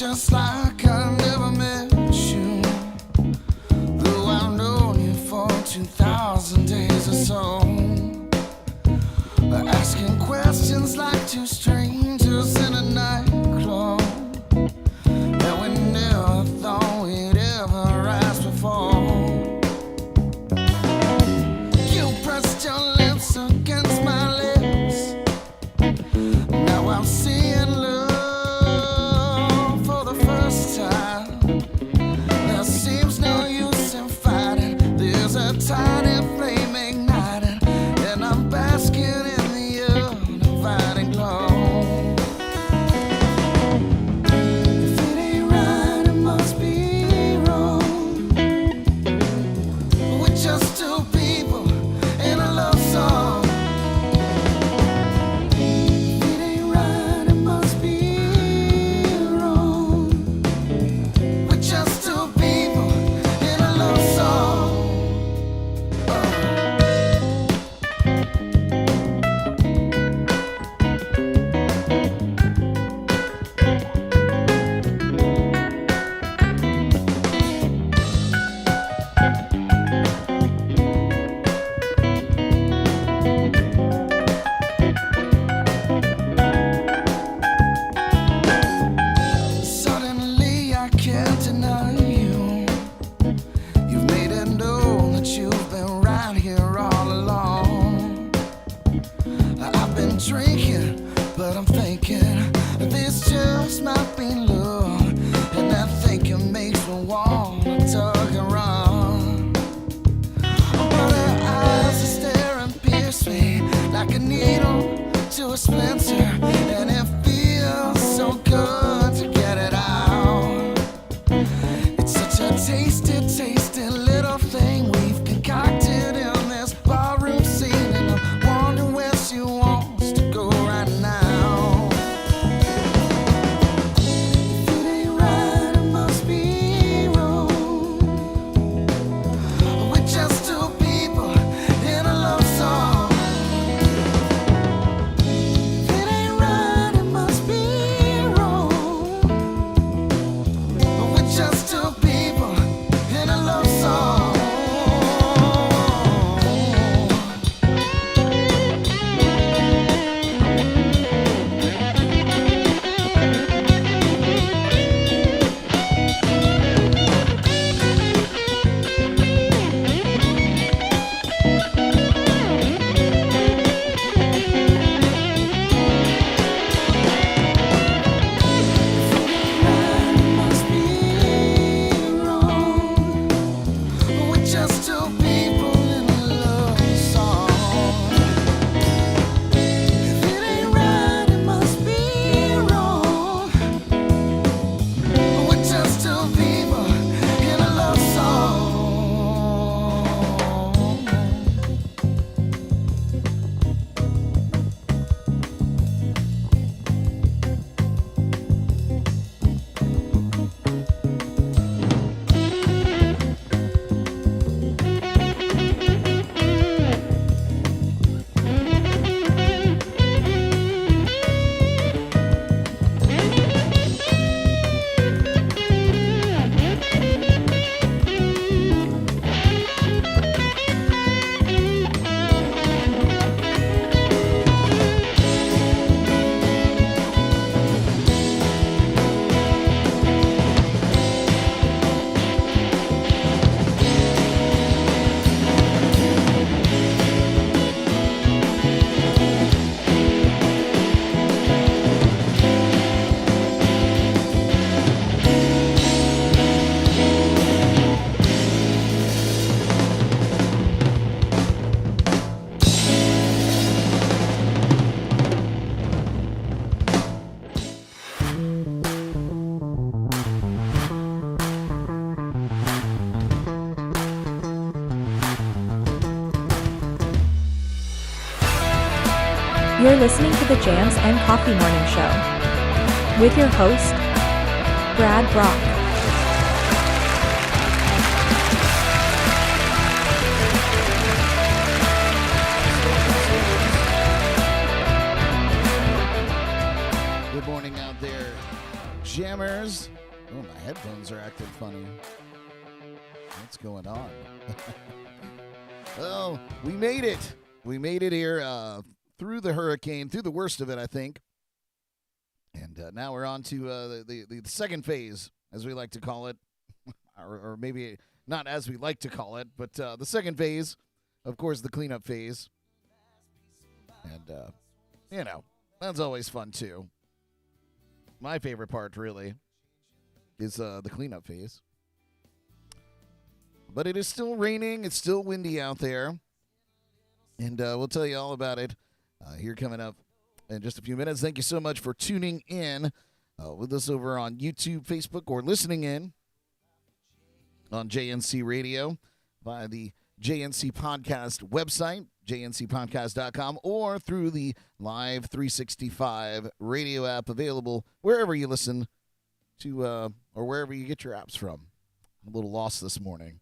just like I never met you. Though I've known you for 2,000 days or so. Asking questions like two strangers in a nightclub. And we never thought we'd ever ask before. You pressed your lips against my lips. Now I'm seeing love for the first time. There seems no use in fighting. There's a tiny flame igniting, and I'm basking in the undividing glow. If it ain't right, it must be wrong. We're just two people in a love song. If it ain't right, it must be wrong. We're just two people in a love song. Suddenly I can't deny you. You've made it known that you've been right here all along. I've been drinking, but I'm thinking this just might be love, and that thinking makes me wanna tug and run. But her eyes are staring, pierce me like a needle to a splinter, and it feels so good to get it out. It's such a tasty, tasty little thing we've concocted in this barroom scene, and I wonder where she wants to go right now. If it ain't right, it must be wrong. We're just two people in a love song. If it ain't right, it must be wrong. We're just two people in a love song. Must be wrong. We're just two people in a love song. If it ain't right, it must be wrong. We're just two people in a love song. You're listening to the Jams and Coffee Morning Show with your host, Brad Brock. Good morning out there. jammers. Oh, my headphones are acting funny. What's going on? Oh, we made it. We made it here through the hurricane, through the worst of it, I think. And now we're on to the second phase, as we like to call it. or maybe not as we like to call it, but the second phase, of course, the cleanup phase. And, that's always fun, too. My favorite part, really, is the cleanup phase. But it is still raining. It's still windy out there. And we'll tell you all about it here coming up in just a few minutes. Thank you so much for tuning in with us over on YouTube, Facebook, or listening in on JNC Radio via the JNC Podcast website, jncpodcast.com, or through the LIVE365 Radio App, available wherever you listen to or wherever you get your apps from. I'm a little lost this morning.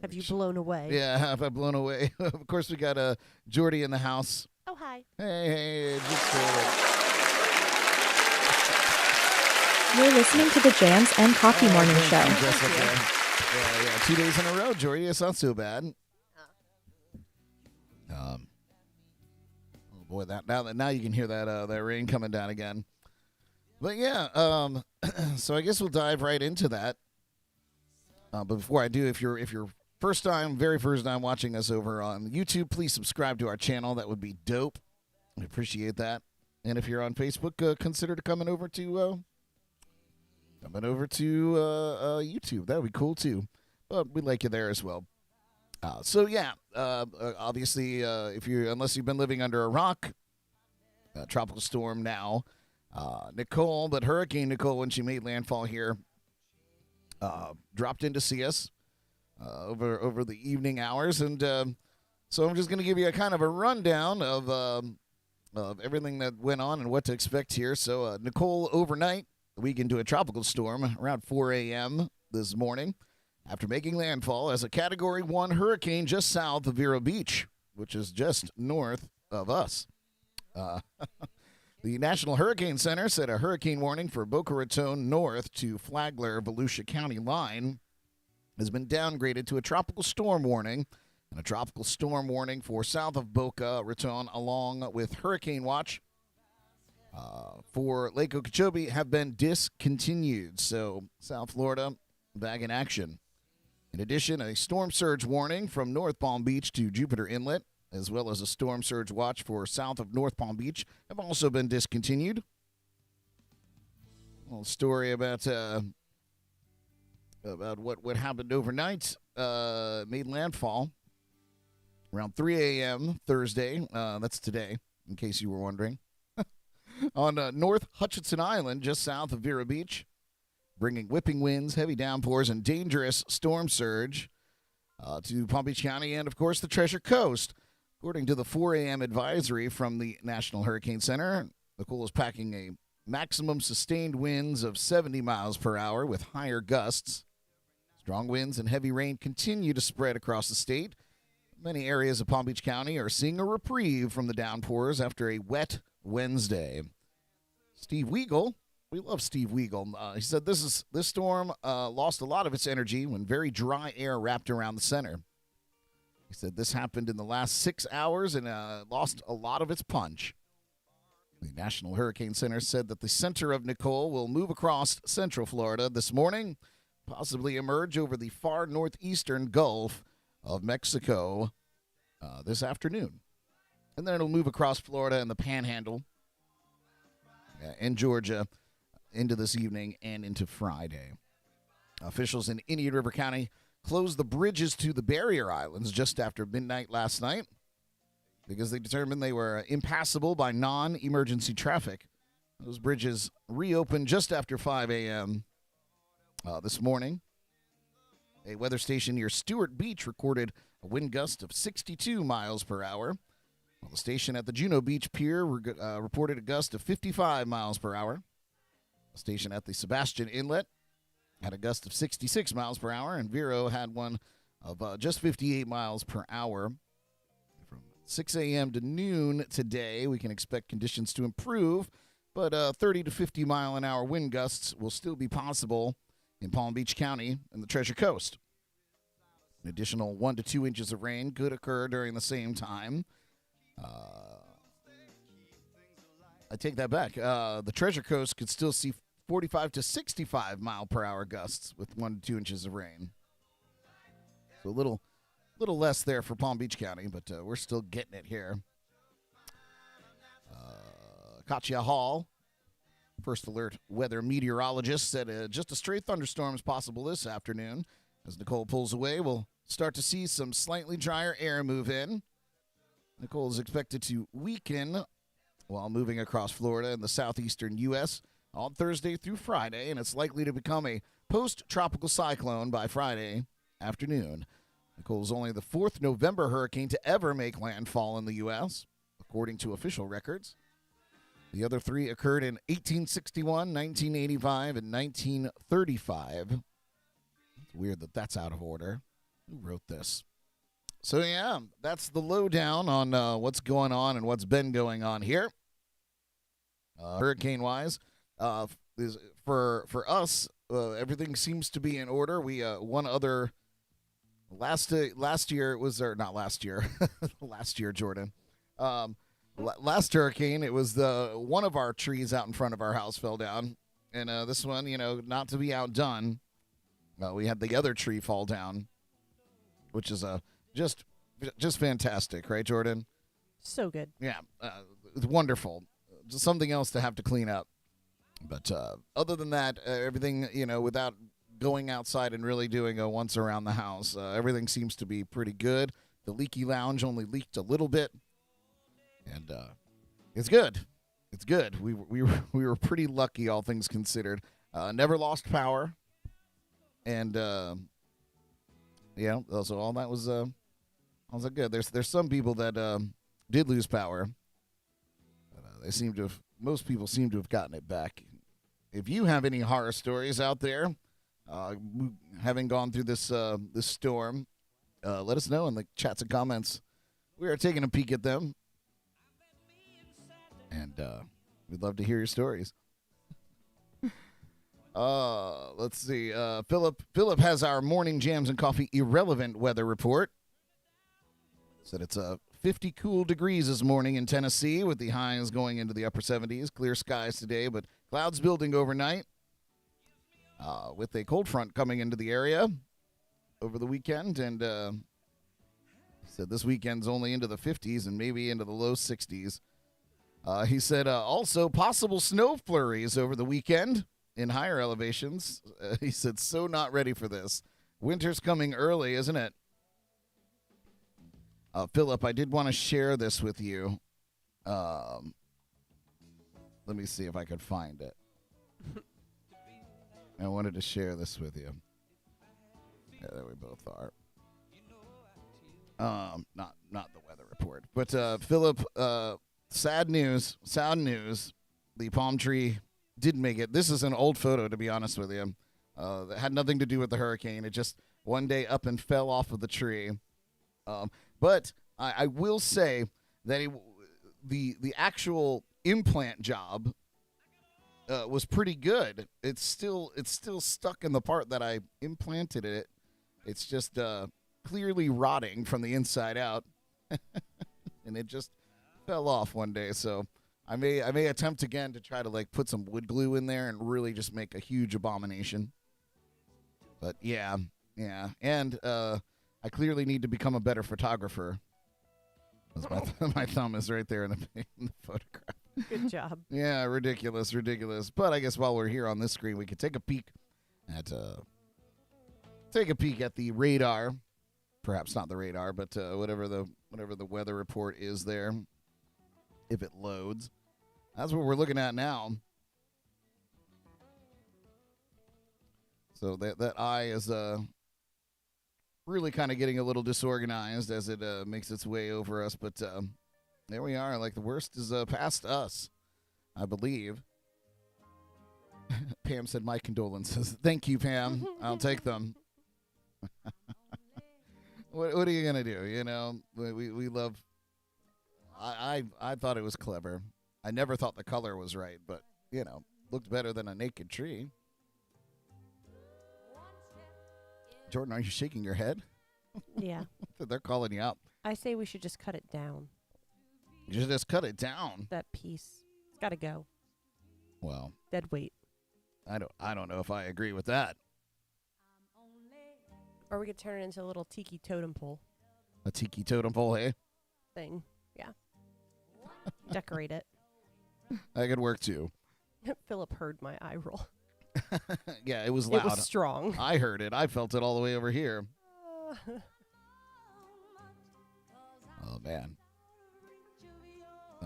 Have you blown away? Yeah, have I blown away? Of course, we got Jordy in the house. Oh, hi. Hey, You're listening to the Jams and Coffee Morning Show. Yeah, 2 days in a row, Jordy. It's not so bad. Oh boy, now you can hear that rain coming down again. But yeah, so I guess we'll dive right into that. But before I do, if you're very first time watching us over on YouTube, please subscribe to our channel. That would be dope. I appreciate that. And if you're on Facebook, consider coming over to YouTube. That would be cool too. But we'd like you there as well. So yeah, obviously, unless you've been living under a rock, tropical storm now, Nicole, but Hurricane Nicole, when she made landfall here, dropped in to see us over the evening hours, and so I'm just going to give you a kind of a rundown of everything that went on and what to expect here. So Nicole overnight weakened to a tropical storm around 4 a.m. this morning after making landfall as a Category 1 hurricane just south of Vero Beach, which is just north of us. The National Hurricane Center said a hurricane warning for Boca Raton north to Flagler-Volusia County line has been downgraded to a tropical storm warning, and a tropical storm warning for south of Boca Raton along with hurricane watch for Lake Okeechobee have been discontinued. So South Florida back in action. In addition, a storm surge warning from North Palm Beach to Jupiter Inlet, as well as a storm surge watch for south of North Palm Beach, have also been discontinued. A little story about what happened overnight. Made landfall around 3 a.m. Thursday. That's today, in case you were wondering. On North Hutchinson Island, just south of Vero Beach, bringing whipping winds, heavy downpours, and dangerous storm surge to Palm Beach County and, of course, the Treasure Coast. According to the 4 a.m. advisory from the National Hurricane Center, Nicole is packing a maximum sustained winds of 70 miles per hour with higher gusts. Strong winds and heavy rain continue to spread across the state. Many areas of Palm Beach County are seeing a reprieve from the downpours after a wet Wednesday. Steve Weigel, we love Steve Weigel. He said this storm lost a lot of its energy when very dry air wrapped around the center. He said this happened in the last 6 hours and lost a lot of its punch. The National Hurricane Center said that the center of Nicole will move across central Florida this morning, possibly emerge over the far northeastern Gulf of Mexico this afternoon. And then it'll move across Florida and the Panhandle and Georgia into this evening and into Friday. Officials in Indian River County closed the bridges to the barrier islands just after midnight last night because they determined they were impassable by non-emergency traffic. Those bridges reopened just after 5 a.m. This morning. A weather station near Stewart Beach recorded a wind gust of 62 miles per hour, while the station at the Juno Beach Pier reported a gust of 55 miles per hour. The station at the Sebastian Inlet had a gust of 66 miles per hour, and Vero had one of just 58 miles per hour. From 6 a.m. to noon today, we can expect conditions to improve but 30 to 50 mile an hour wind gusts will still be possible in Palm Beach County and the Treasure Coast. An additional 1 to 2 inches of rain could occur during the same time. I take that back. The Treasure Coast could still see 45 to 65 mile per hour gusts with 1 to 2 inches of rain. So a little less there for Palm Beach County, but we're still getting it here. Katia Hall, first alert weather meteorologist, said just a stray thunderstorm is possible this afternoon. As Nicole pulls away, we'll start to see some slightly drier air move in. Nicole is expected to weaken while moving across Florida and the southeastern U.S. on Thursday through Friday, and it's likely to become a post-tropical cyclone by Friday afternoon. Nicole is only the 4th November hurricane to ever make landfall in the U.S., according to official records. The other 3 occurred in 1861, 1985, and 1935. It's weird that that's out of order. Who wrote this? So, yeah, that's the lowdown on what's going on and what's been going on here. Hurricane-wise, for us, everything seems to be in order. We one other last year was not last year, last year, Jordan. Last hurricane, it was one of our trees out in front of our house fell down, and this one, not to be outdone, we had the other tree fall down, which is just fantastic, right, Jordan? So good. Yeah, it's wonderful. Just something else to have to clean up. But other than that, everything, without going outside and really doing a once around the house, everything seems to be pretty good. The leaky lounge only leaked a little bit, and it's good. It's good. We were pretty lucky, all things considered. Never lost power, and so all that was good. There's some people that did lose power. But most people seem to have gotten it back. If you have any horror stories out there, having gone through this storm, let us know in the chats and comments. We are taking a peek at them, and we'd love to hear your stories. Let's see. Philip has our morning jams and coffee irrelevant weather report. Said it's 50 cool degrees this morning in Tennessee, with the highs going into the upper 70s. Clear skies today, but clouds building overnight. With a cold front coming into the area over the weekend, and said this weekend's only into the 50s and maybe into the low 60s. He said also possible snow flurries over the weekend in higher elevations. He said, so not ready for this. Winter's coming early, isn't it? Philip, I did want to share this with you. Let me see if I could find it. I wanted to share this with you. Yeah, there we both are. Not the weather report, but Philip, sad news. The palm tree did make it. This is an old photo, to be honest with you. That had nothing to do with the hurricane. It just one day up and fell off of the tree. But I will say that the actual implant job was pretty good. It's still stuck in the part that I implanted it. It's just clearly rotting from the inside out, and it just fell off one day. So I may attempt again to try to put some wood glue in there and really just make a huge abomination. But yeah, and I clearly need to become a better photographer. My thumb is right there in the photograph. Good job. Yeah, ridiculous. But I guess while we're here on this screen, we could take a peek at the radar. Perhaps not the radar, but whatever the weather report is there, if it loads. That's what we're looking at now. So that eye is really kind of getting a little disorganized as it makes its way over us, but there we are. The worst is past us, I believe. Pam said, my condolences. Thank you, Pam. I'll take them. What are you going to do? We love... I thought it was clever. I never thought the color was right, but, looked better than a naked tree. Jordan, are you shaking your head? Yeah. They're calling you out. I say we should just cut it down. You should just cut it down. That piece. It's got to go. Well, Dead weight. I don't know if I agree with that. Or we could turn it into a little tiki totem pole A tiki totem pole, hey? thing. Yeah. Decorate it. That could work too. Philip heard my eye roll. Yeah, it was loud. It was strong. I heard it. I felt it all the way over here. Oh, man.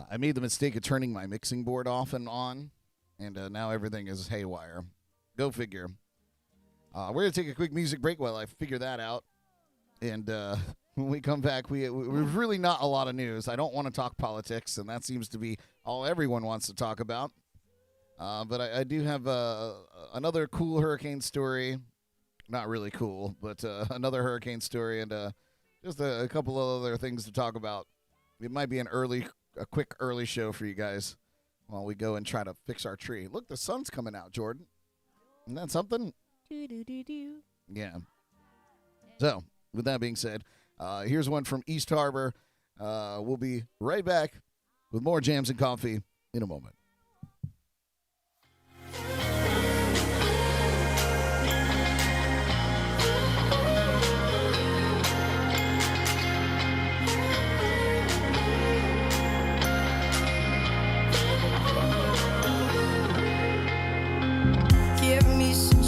I made the mistake of turning my mixing board off and on, and now everything is haywire. Go figure. We're going to take a quick music break while I figure that out. And when we come back, we're really not a lot of news. I don't want to talk politics, and that seems to be all everyone wants to talk about. But I do have another cool hurricane story. Not really cool, but another hurricane story and just a couple of other things to talk about. It might be a quick early show for you guys while we go and try to fix our tree. Look, the sun's coming out, Jordan. Isn't that something? Do. Yeah. So, with that being said, here's one from East Harbor. We'll be right back with more Jams and Coffee in a moment.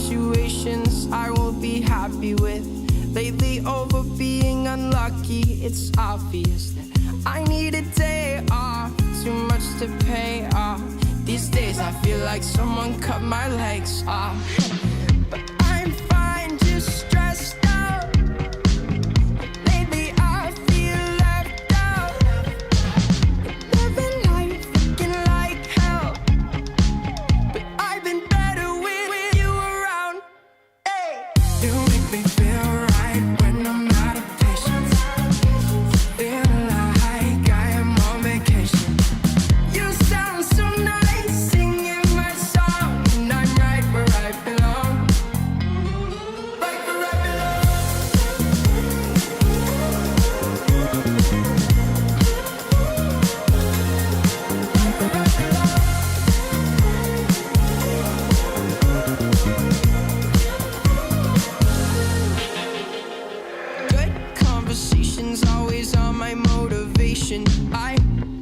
Situations I won't be happy with. Lately over being unlucky, it's obvious that I need a day off. Too much to pay off. These days I feel like someone cut my legs off. But I'm fine, just stressed out. Lately I feel left out. Living life looking like hell. But I've been better with you around. Hey. You make me feel right when I'm out of patience. Feel like I am on vacation. You sound so nice singing my song, and I'm right where I belong. Right where I belong. Good conversations always on my motivation. I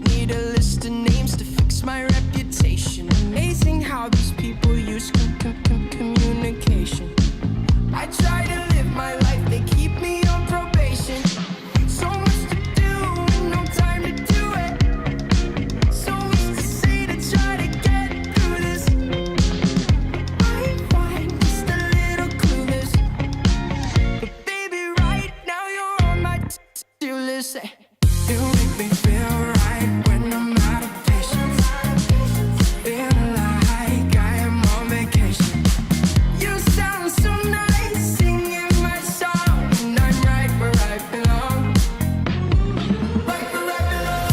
need a list of names to fix my reputation. Amazing how these people use communication. I try to live my life, they keep me on probation. So much to do and no time to do it. So much to say to try to get through this. I find just a little clueless. But baby, right now you're on my to-do list. You make me feel right when I'm out of patience. Feel like I am on vacation. You sound so nice singing my song, and I'm right where I belong. Right where I belong.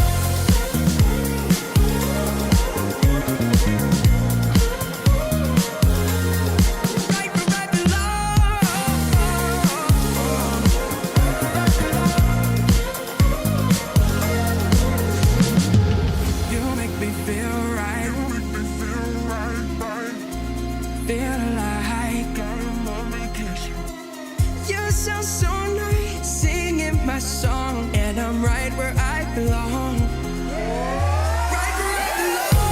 Right where I belong. You make me feel right. Feel like I'm on vacation. You sound so nice singing my song, and I'm right where I belong. Right where I belong.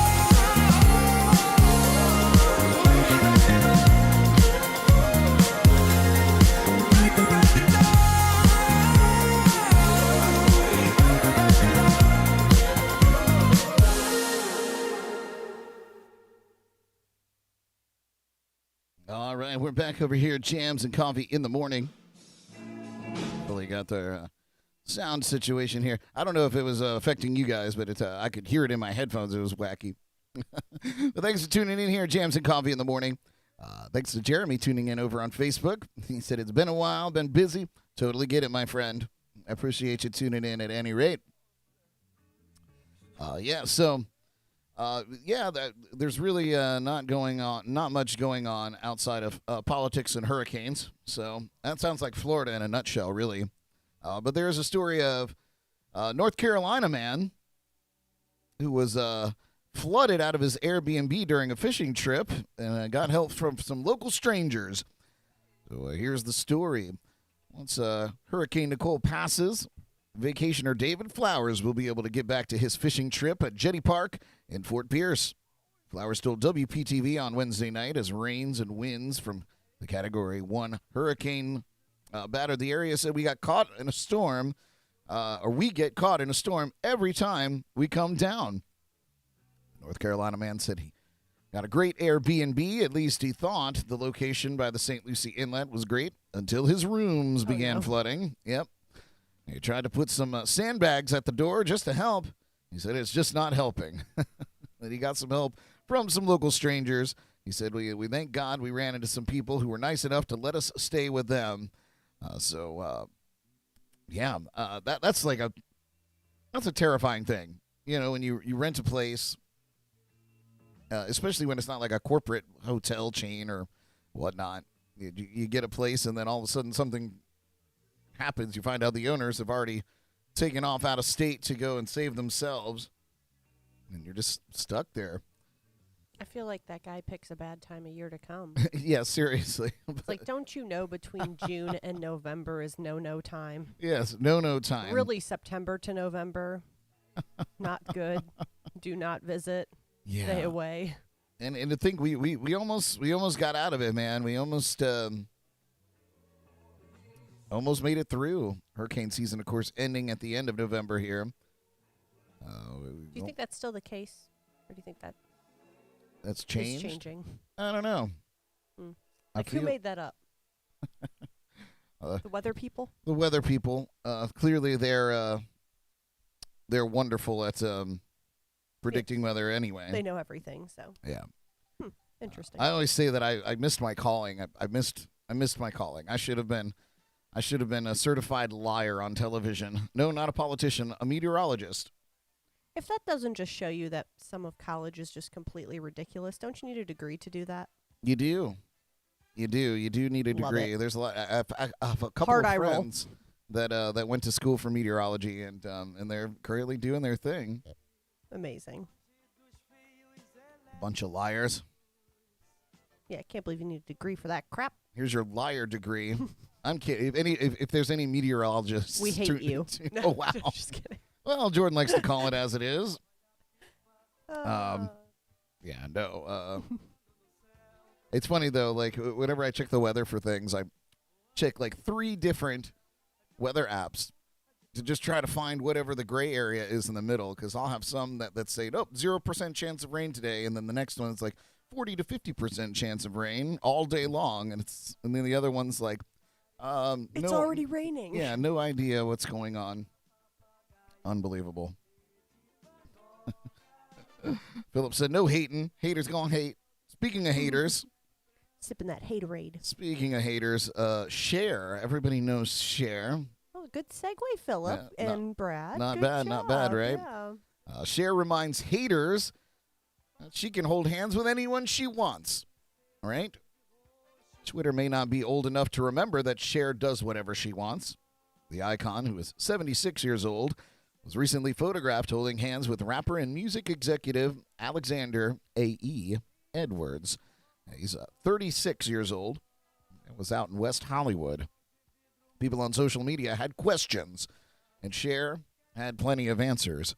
Right where I All right, we're back over here at Jams and Coffee in the morning. Really got their sound situation here. I don't know if it was affecting you guys, but I could hear it in my headphones. It was wacky. But thanks for tuning in here at Jams and Coffee in the morning. Thanks to Jeremy tuning in over on Facebook. He said it's been a while, been busy. Totally get it, my friend. I appreciate you tuning in at any rate. So Yeah, there's really not much going on outside of politics and hurricanes. So that sounds like Florida in a nutshell, really. But there is a story of North Carolina man who was flooded out of his Airbnb during a fishing trip and got help from some local strangers. So here's the story. Once Hurricane Nicole passes, vacationer David Flowers will be able to get back to his fishing trip at Jetty Park in Fort Pierce. Flowers told WPTV on Wednesday night as rains and winds from the Category 1 hurricane battered the area. Said we got caught in a storm, or we get caught in a storm every time we come down. North Carolina man said he got a great Airbnb. At least he thought the location by the St. Lucie Inlet was great until his rooms began flooding. Yep. He tried to put some sandbags at the door just to help. He said it's just not helping. Then he got some help from some local strangers. He said, we thank God we ran into some people who were nice enough to let us stay with them. That's a terrifying thing. You know, when you rent a place, especially when it's not like a corporate hotel chain or whatnot. You get a place and then all of a sudden something happens. You find out the owners have already taken off out of state to go and save themselves. And you're just stuck there. I feel like that guy picks a bad time of year to come. Yeah, seriously. It's like, don't you know between June and November is no time? Yes, no time. Really, September to November, not good. Do not visit. Yeah. Stay away. And to think we almost got out of it, man. We almost made it through hurricane season, of course, ending at the end of November here. Do you think that's still the case? Or do you think that's changed? is changing? I don't know. Like, who made that up? The weather people? The weather people. Clearly, they're wonderful at predicting weather anyway. They know everything, so. Yeah. Interesting. I always say that I missed my calling. I missed my calling. I should have been a certified liar on television. No, not a politician, a meteorologist. If that doesn't just show you that some of college is just completely ridiculous, don't you need a degree to do that? You do. You do need a Love degree. it. There's a lot. I have a couple Hard of eye roll. friends that went to school for meteorology, and they're currently doing their thing. Amazing. Bunch of liars. Yeah, I can't believe you need a degree for that crap. Here's your liar degree. I'm kidding. If there's any meteorologists, We hate you. Oh wow. Just kidding. Well, Jordan likes to call it as it is. Yeah, no. It's funny though. Like whenever I check the weather for things, I check like 3 different weather apps to just try to find whatever the gray area is in the middle. Because I'll have some that say, "Oh, 0% chance of rain today," and then the next one's like 40 to 50% chance of rain all day long, and then the other one's like, It's already raining. Yeah, no idea what's going on. Unbelievable. Philip said, no hating. Haters gonna hate. Speaking of haters. Sipping that haterade. Speaking of haters, Cher. Everybody knows Cher. Oh, good segue, Philip and Brad. Not Good bad, not bad, job, right? Yeah. Cher reminds haters that she can hold hands with anyone she wants. All right? Twitter may not be old enough to remember that Cher does whatever she wants. The icon, who is 76 years old, was recently photographed holding hands with rapper and music executive Alexander A.E. Edwards. He's 36 years old and was out in West Hollywood. People on social media had questions, and Cher had plenty of answers.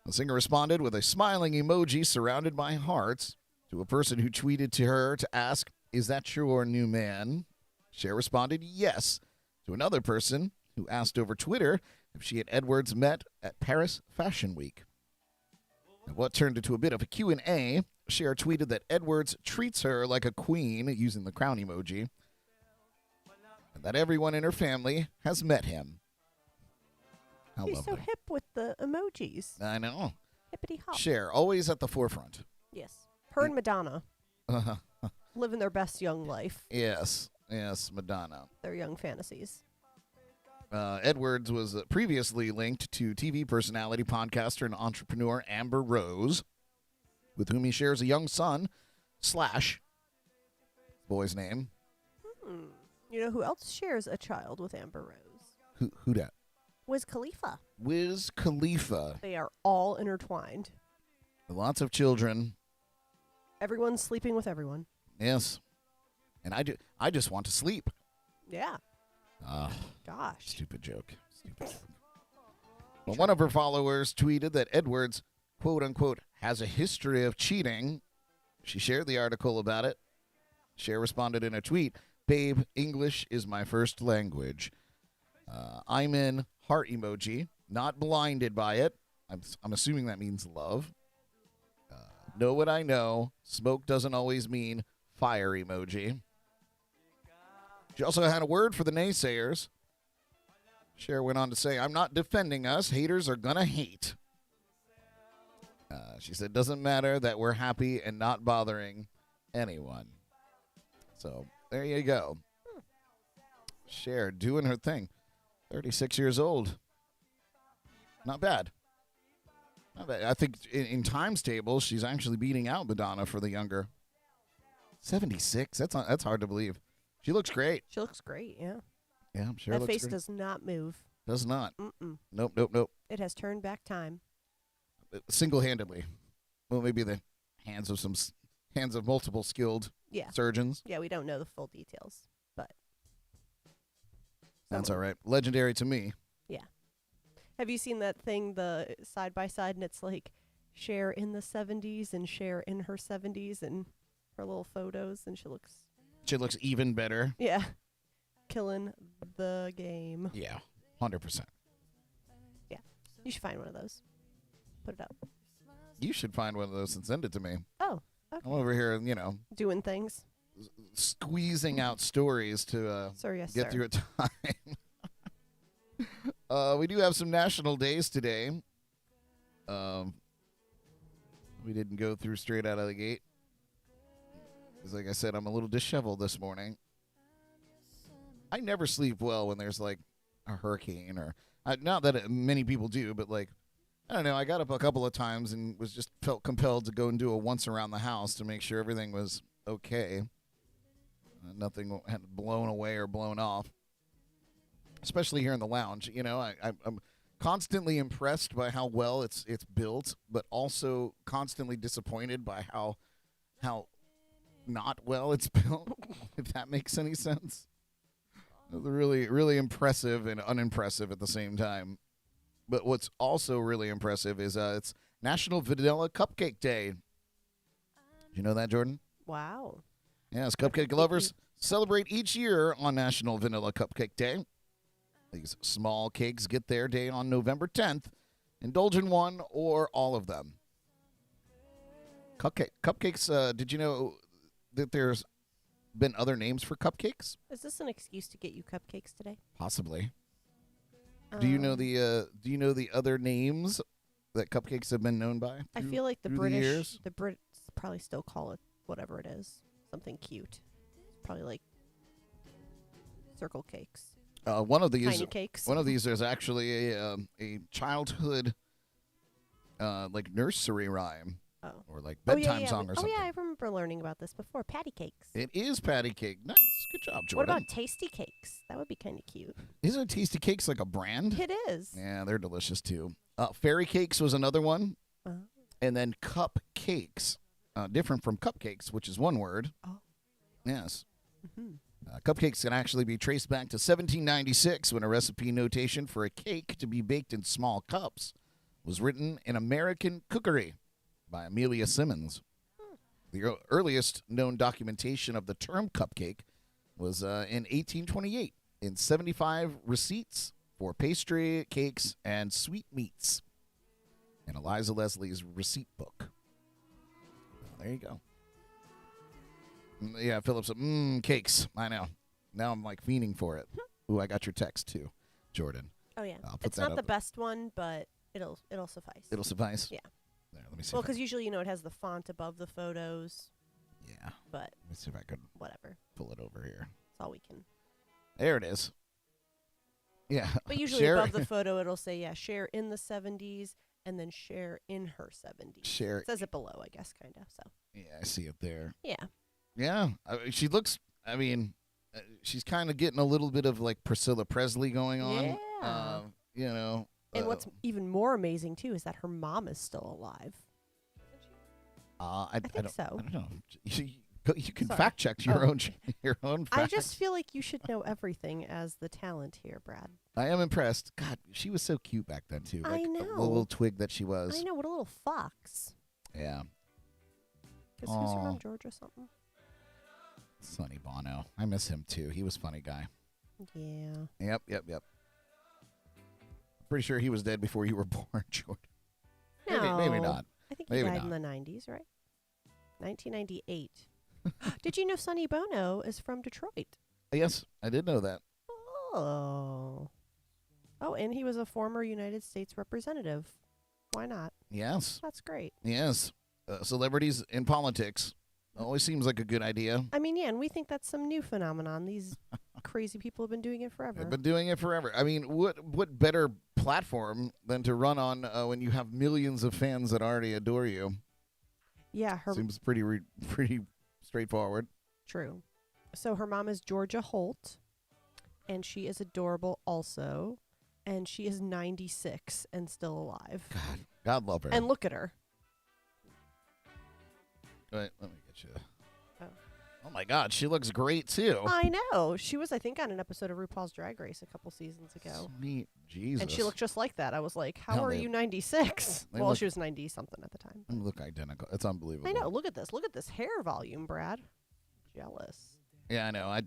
The singer responded with a smiling emoji surrounded by hearts to a person who tweeted to her to ask, "Is that your new man?" Cher responded yes to another person who asked over Twitter if she and Edwards met at Paris Fashion Week. And what turned into a bit of a Q&A, Cher tweeted that Edwards treats her like a queen, using the crown emoji, and that everyone in her family has met him. How She's lovely. so hip with the emojis. I know. Hippity hop. Cher, always at the forefront. Yes. Her and Madonna. Living their best young life. Yes, Madonna. Their young fantasies. Edwards was previously linked to TV personality, podcaster, and entrepreneur Amber Rose. with whom he shares a young son, Slash, boy's name. You know who else shares a child with Amber Rose? Who dat? Wiz Khalifa. Wiz Khalifa. They are all intertwined. Lots of children. Everyone's sleeping with everyone. Yes. And I just want to sleep. Yeah. Gosh. Stupid joke. Well, one of her followers tweeted that Edwards, quote unquote, has a history of cheating. She shared the article about it. Cher responded in a tweet, "Babe, English is my first language. I'm in heart emoji, not blinded by it." I'm assuming that means love. Know what I know. Smoke doesn't always mean fire emoji. She also had a word for the naysayers. Cher went on to say, "I'm not defending us. Haters are going to hate." She said, "Doesn't matter that we're happy and not bothering anyone." So there you go. Cher doing her thing. 36 years old. Not bad. Not bad. I think in times tables, she's actually beating out Madonna for the younger. 76. That's hard to believe. She looks great. She looks great, yeah. Yeah, I'm sure. That looks face great. does not move. Does not. Mm-mm. Nope. It has turned back time. Single-handedly. Well, maybe the hands of multiple skilled Yeah. surgeons. Yeah, we don't know the full details, but That's all right. Legendary to me. yeah. Have you seen that thing, the side by side, and it's like Cher in the 70s and Cher in her 70s and her little photos, and she looks even better. yeah, killing the game. Yeah, 100%. Yeah, you should find one of those. Put it up. You should find one of those and send it to me. Oh, okay. I'm over here, Doing things. squeezing out stories to Sir, yes, get sir. through a time. We do have some national days today. We didn't go through straight out of the gate. 'Cause like I said, I'm a little disheveled this morning. I never sleep well when there's like a hurricane or not that many people do, but like I don't know. I got up a couple of times and felt compelled to go and do a once around the house to make sure everything was okay. Nothing had blown away or blown off. Especially here in the lounge, I'm constantly impressed by how well it's built, but also constantly disappointed by how not well it's built. If that makes any sense. Really, really impressive and unimpressive at the same time. But what's also really impressive is it's National Vanilla Cupcake Day. Did you know that, Jordan? Wow. Yes, cupcake lovers celebrate each year on National Vanilla Cupcake Day. These small cakes get their day on November 10th. Indulge in one or all of them. Cupcakes, did you know that there's been other names for cupcakes? Is this an excuse to get you cupcakes today? Possibly. Do you know the other names that cupcakes have been known by? I feel like the through British, the years? Brits probably still call it whatever it is, something cute. Probably like circle cakes. One of these Tiny cakes. One of these is actually a childhood like nursery rhyme or like bedtime song or something. Oh yeah, I remember learning about this before. Patty cakes. It is patty cake. Nice, good job, Jordan. What about tasty cakes? That would be kind of cute. Isn't Tasty Cakes like a brand? It is. Yeah, they're delicious too. Fairy cakes was another one, and then cupcakes, different from cupcakes, which is one word. Oh. Yes. Cupcakes can actually be traced back to 1796 when a recipe notation for a cake to be baked in small cups was written in American Cookery by Amelia Simmons. The earliest known documentation of the term cupcake was in 1828 in 75 receipts for pastry, cakes, and sweetmeats in Eliza Leslie's receipt book. There you go. Yeah, Philip said, cakes. I know. Now I'm like fiending for it. Ooh, I got your text too, Jordan. Oh yeah. I'll put It's that not up. the best one, but it'll suffice. It'll suffice? Yeah. There, let me see. Well, if I- because usually it has the font above the photos, yeah. but Let me see if I can whatever. pull it over here. That's all we can. There it is. Yeah. But usually Share- above the photo, it'll say, Cher in the 70s and then Cher in her 70s. Cher. It says it below, I guess, kind of. So. Yeah, I see it there. Yeah. Yeah, she looks. I mean, she's kind of getting a little bit of like Priscilla Presley going on. Yeah. You know. And what's even more amazing too is that her mom is still alive. I think so. I don't know. You can Sorry. fact check your own facts. I just feel like you should know everything as the talent here, Brad. I am impressed. God, she was so cute back then too. I Like know. the little twig that she was. I know, what a little fox. Yeah. Because who's her Aw. mom, George or something? Sonny Bono. I miss him too. He was a funny guy. Yeah. Yep. Pretty sure he was dead before you were born, Jordan. No. Maybe not. I think he Maybe died in not. the 90s, right? 1998. Did you know Sonny Bono is from Detroit? Yes, I did know that. Oh. Oh, and he was a former United States representative. Why not? Yes. That's great. Yes. Celebrities in politics always seems like a good idea. I mean, yeah, and we think that's some new phenomenon. These crazy people have been doing it forever. I've been doing it forever. I mean, what better platform than to run on when you have millions of fans that already adore you? Yeah, Seems pretty straightforward. True. So her mom is Georgia Holt, and she is adorable also, and she is 96 and still alive. God love her. And look at her. Wait, let me get you. Oh. Oh my God, she looks great too. I know. She was, I think, on an episode of RuPaul's Drag Race a couple seasons ago. Sweet Jesus. And she looked just like that. I was like, how No, are they- you 96? they Well, look- she was 90-something at the time. They look identical. It's unbelievable. I know. Look at this. Look at this hair volume, Brad. Jealous. Yeah, I know.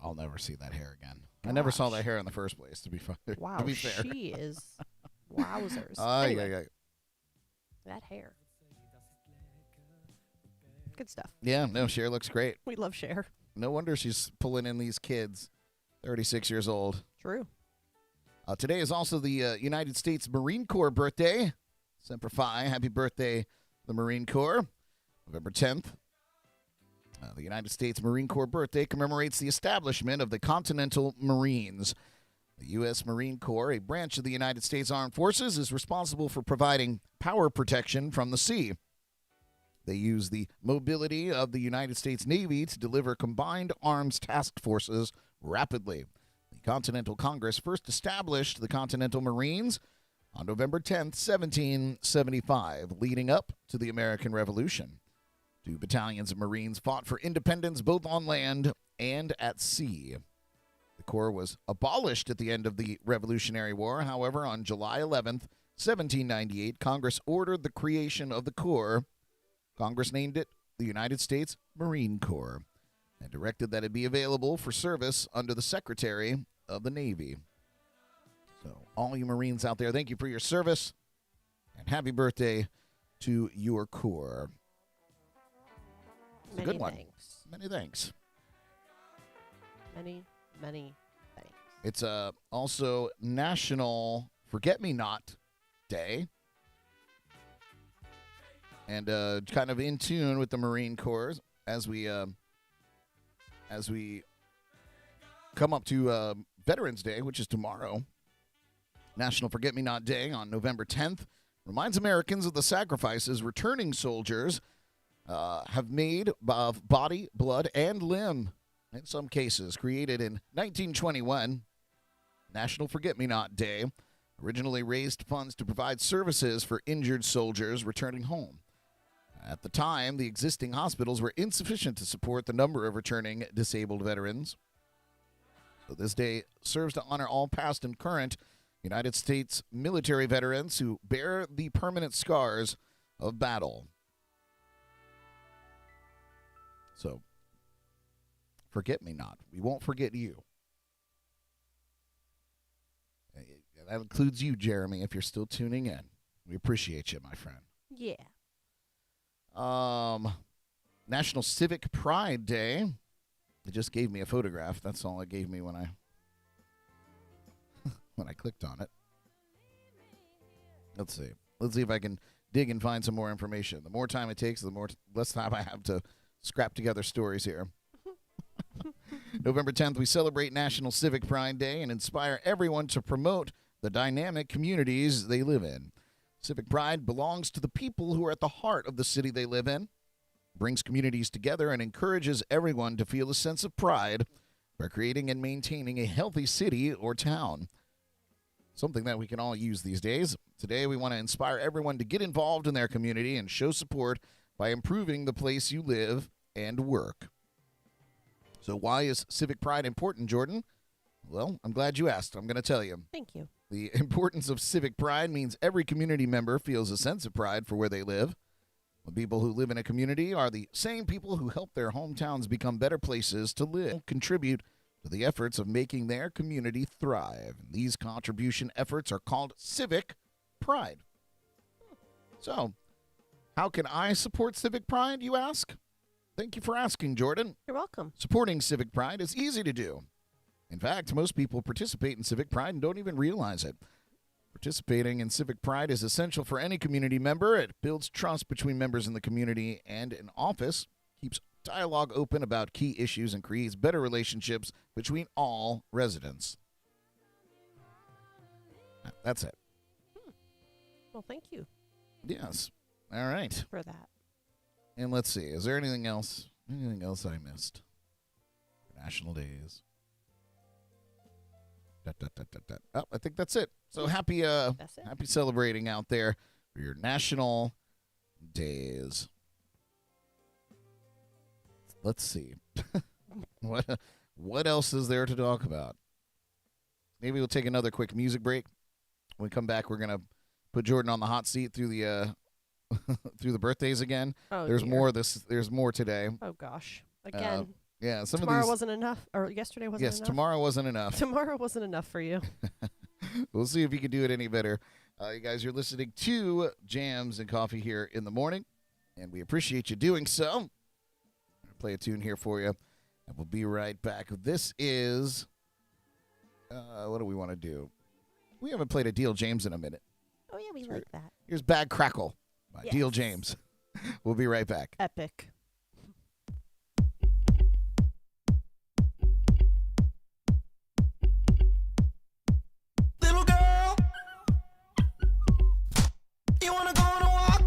I'll never see that hair again. I never saw that Gosh. hair in the first place. To be fair. Wow, To be fair. she is wowzers. Anyway. Anyway, that hair. Good stuff. Yeah, no, Cher looks great. We love Cher. No wonder she's pulling in these kids, 36 years old. True. Today is also the United States Marine Corps birthday. Semper Fi, happy birthday, the Marine Corps. November 10th. The United States Marine Corps birthday commemorates the establishment of the Continental Marines. The U.S. Marine Corps, a branch of the United States Armed Forces, is responsible for providing power protection from the sea. They use the mobility of the United States Navy to deliver combined arms task forces rapidly. The Continental Congress first established the Continental Marines on November 10th, 1775, leading up to the American Revolution. 2 battalions of Marines fought for independence both on land and at sea. The Corps was abolished at the end of the Revolutionary War. However, on July 11th, 1798, Congress ordered the creation of the Corps. Congress named it the United States Marine Corps and directed that it be available for service under the Secretary of the Navy. So, all you Marines out there, thank you for your service and happy birthday to your Corps. It's a good one. Thanks. Many thanks. Many thanks. It's also National Forget-Me-Not Day. And kind of in tune with the Marine Corps as we come up to Veterans Day, which is tomorrow. National Forget-Me-Not Day on November 10th reminds Americans of the sacrifices returning soldiers have made of body, blood, and limb. In some cases, created in 1921, National Forget-Me-Not Day originally raised funds to provide services for injured soldiers returning home. At the time, the existing hospitals were insufficient to support the number of returning disabled veterans. So this day serves to honor all past and current United States military veterans who bear the permanent scars of battle. So, forget me not. We won't forget you. That includes you, Jeremy, if you're still tuning in. We appreciate you, my friend. Yeah. National Civic Pride Day. It just gave me a photograph. That's all it gave me when I when I clicked on it. Let's see. Let's see if I can dig and find some more information. The more time it takes, the less time I have to scrap together stories here. November 10th, we celebrate National Civic Pride Day and inspire everyone to promote the dynamic communities they live in. Civic pride belongs to the people who are at the heart of the city they live in, brings communities together, and encourages everyone to feel a sense of pride by creating and maintaining a healthy city or town. Something that we can all use these days. Today, we want to inspire everyone to get involved in their community and show support by improving the place you live and work. So why is civic pride important, Jordan? Well, I'm glad you asked. I'm going to tell you. Thank you. The importance of civic pride means every community member feels a sense of pride for where they live. The people who live in a community are the same people who help their hometowns become better places to live, contribute to the efforts of making their community thrive. These contribution efforts are called civic pride. So, how can I support civic pride, you ask? Thank you for asking, Jordan. You're welcome. Supporting civic pride is easy to do. In fact, most people participate in civic pride and don't even realize it. Participating in civic pride is essential for any community member. It builds trust between members in the community and an office, keeps dialogue open about key issues, and creates better relationships between all residents. That's it. Well, thank you Yes. All right. for that. And let's see. Is there anything else? Anything else I missed? National days. Oh, I think that's it. So happy That's it. happy celebrating out there for your national days. Let's see. What else is there to talk about? Maybe we'll take another quick music break. When we come back, we're gonna put Jordan on the hot seat through the through the birthdays again. Oh, There's dear. more there's more today. Oh gosh. Again. Yeah, some Tomorrow of these wasn't enough, or yesterday wasn't Yes, enough. tomorrow wasn't enough. Tomorrow wasn't enough for you. We'll see if you can do it any better. You guys, you're listening to Jams and Coffee here in the morning, and we appreciate you doing so. I'm gonna play a tune here for you, and we'll be right back. This is, what do we want to do? We haven't played a Deal James in a minute. Oh yeah, we Sure. like that. Here's Bad Crackle by Yes. Deal James. We'll be right back. Epic. Little girl, you wanna go on a walk?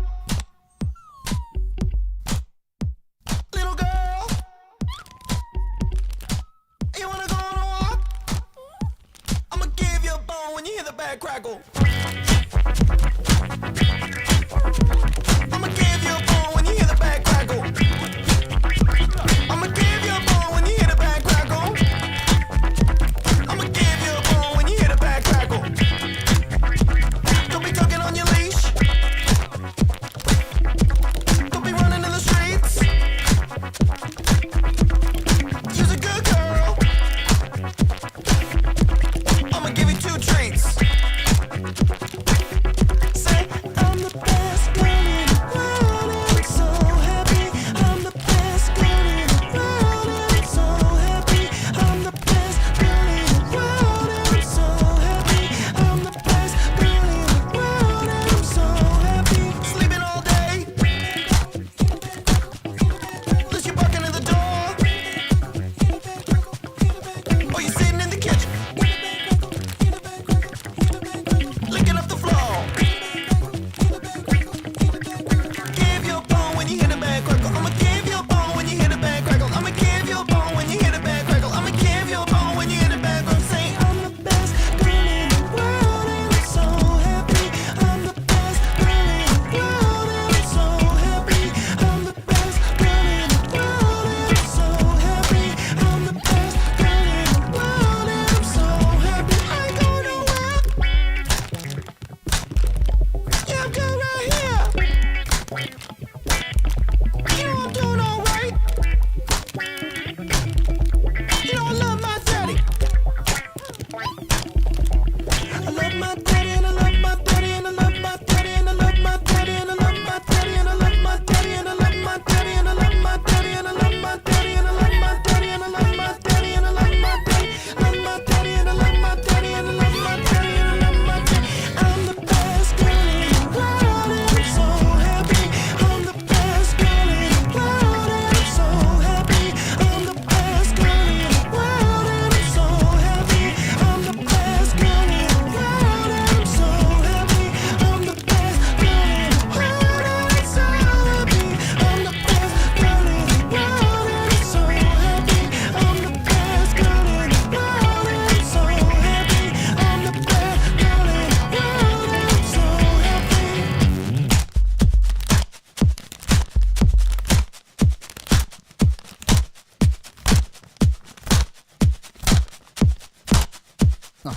Little girl, you wanna go on a walk? I'ma give you a bone when you hear the bad crackle. I'ma give you a bone when you hear the bad crackle. I'ma give you a bone when you hear the bad crackle. I'ma give you a bone when you hear the bad crackle. Don't be tugging on your leash. Don't be running in the streets. You're a good girl. I'ma give you 2 treats.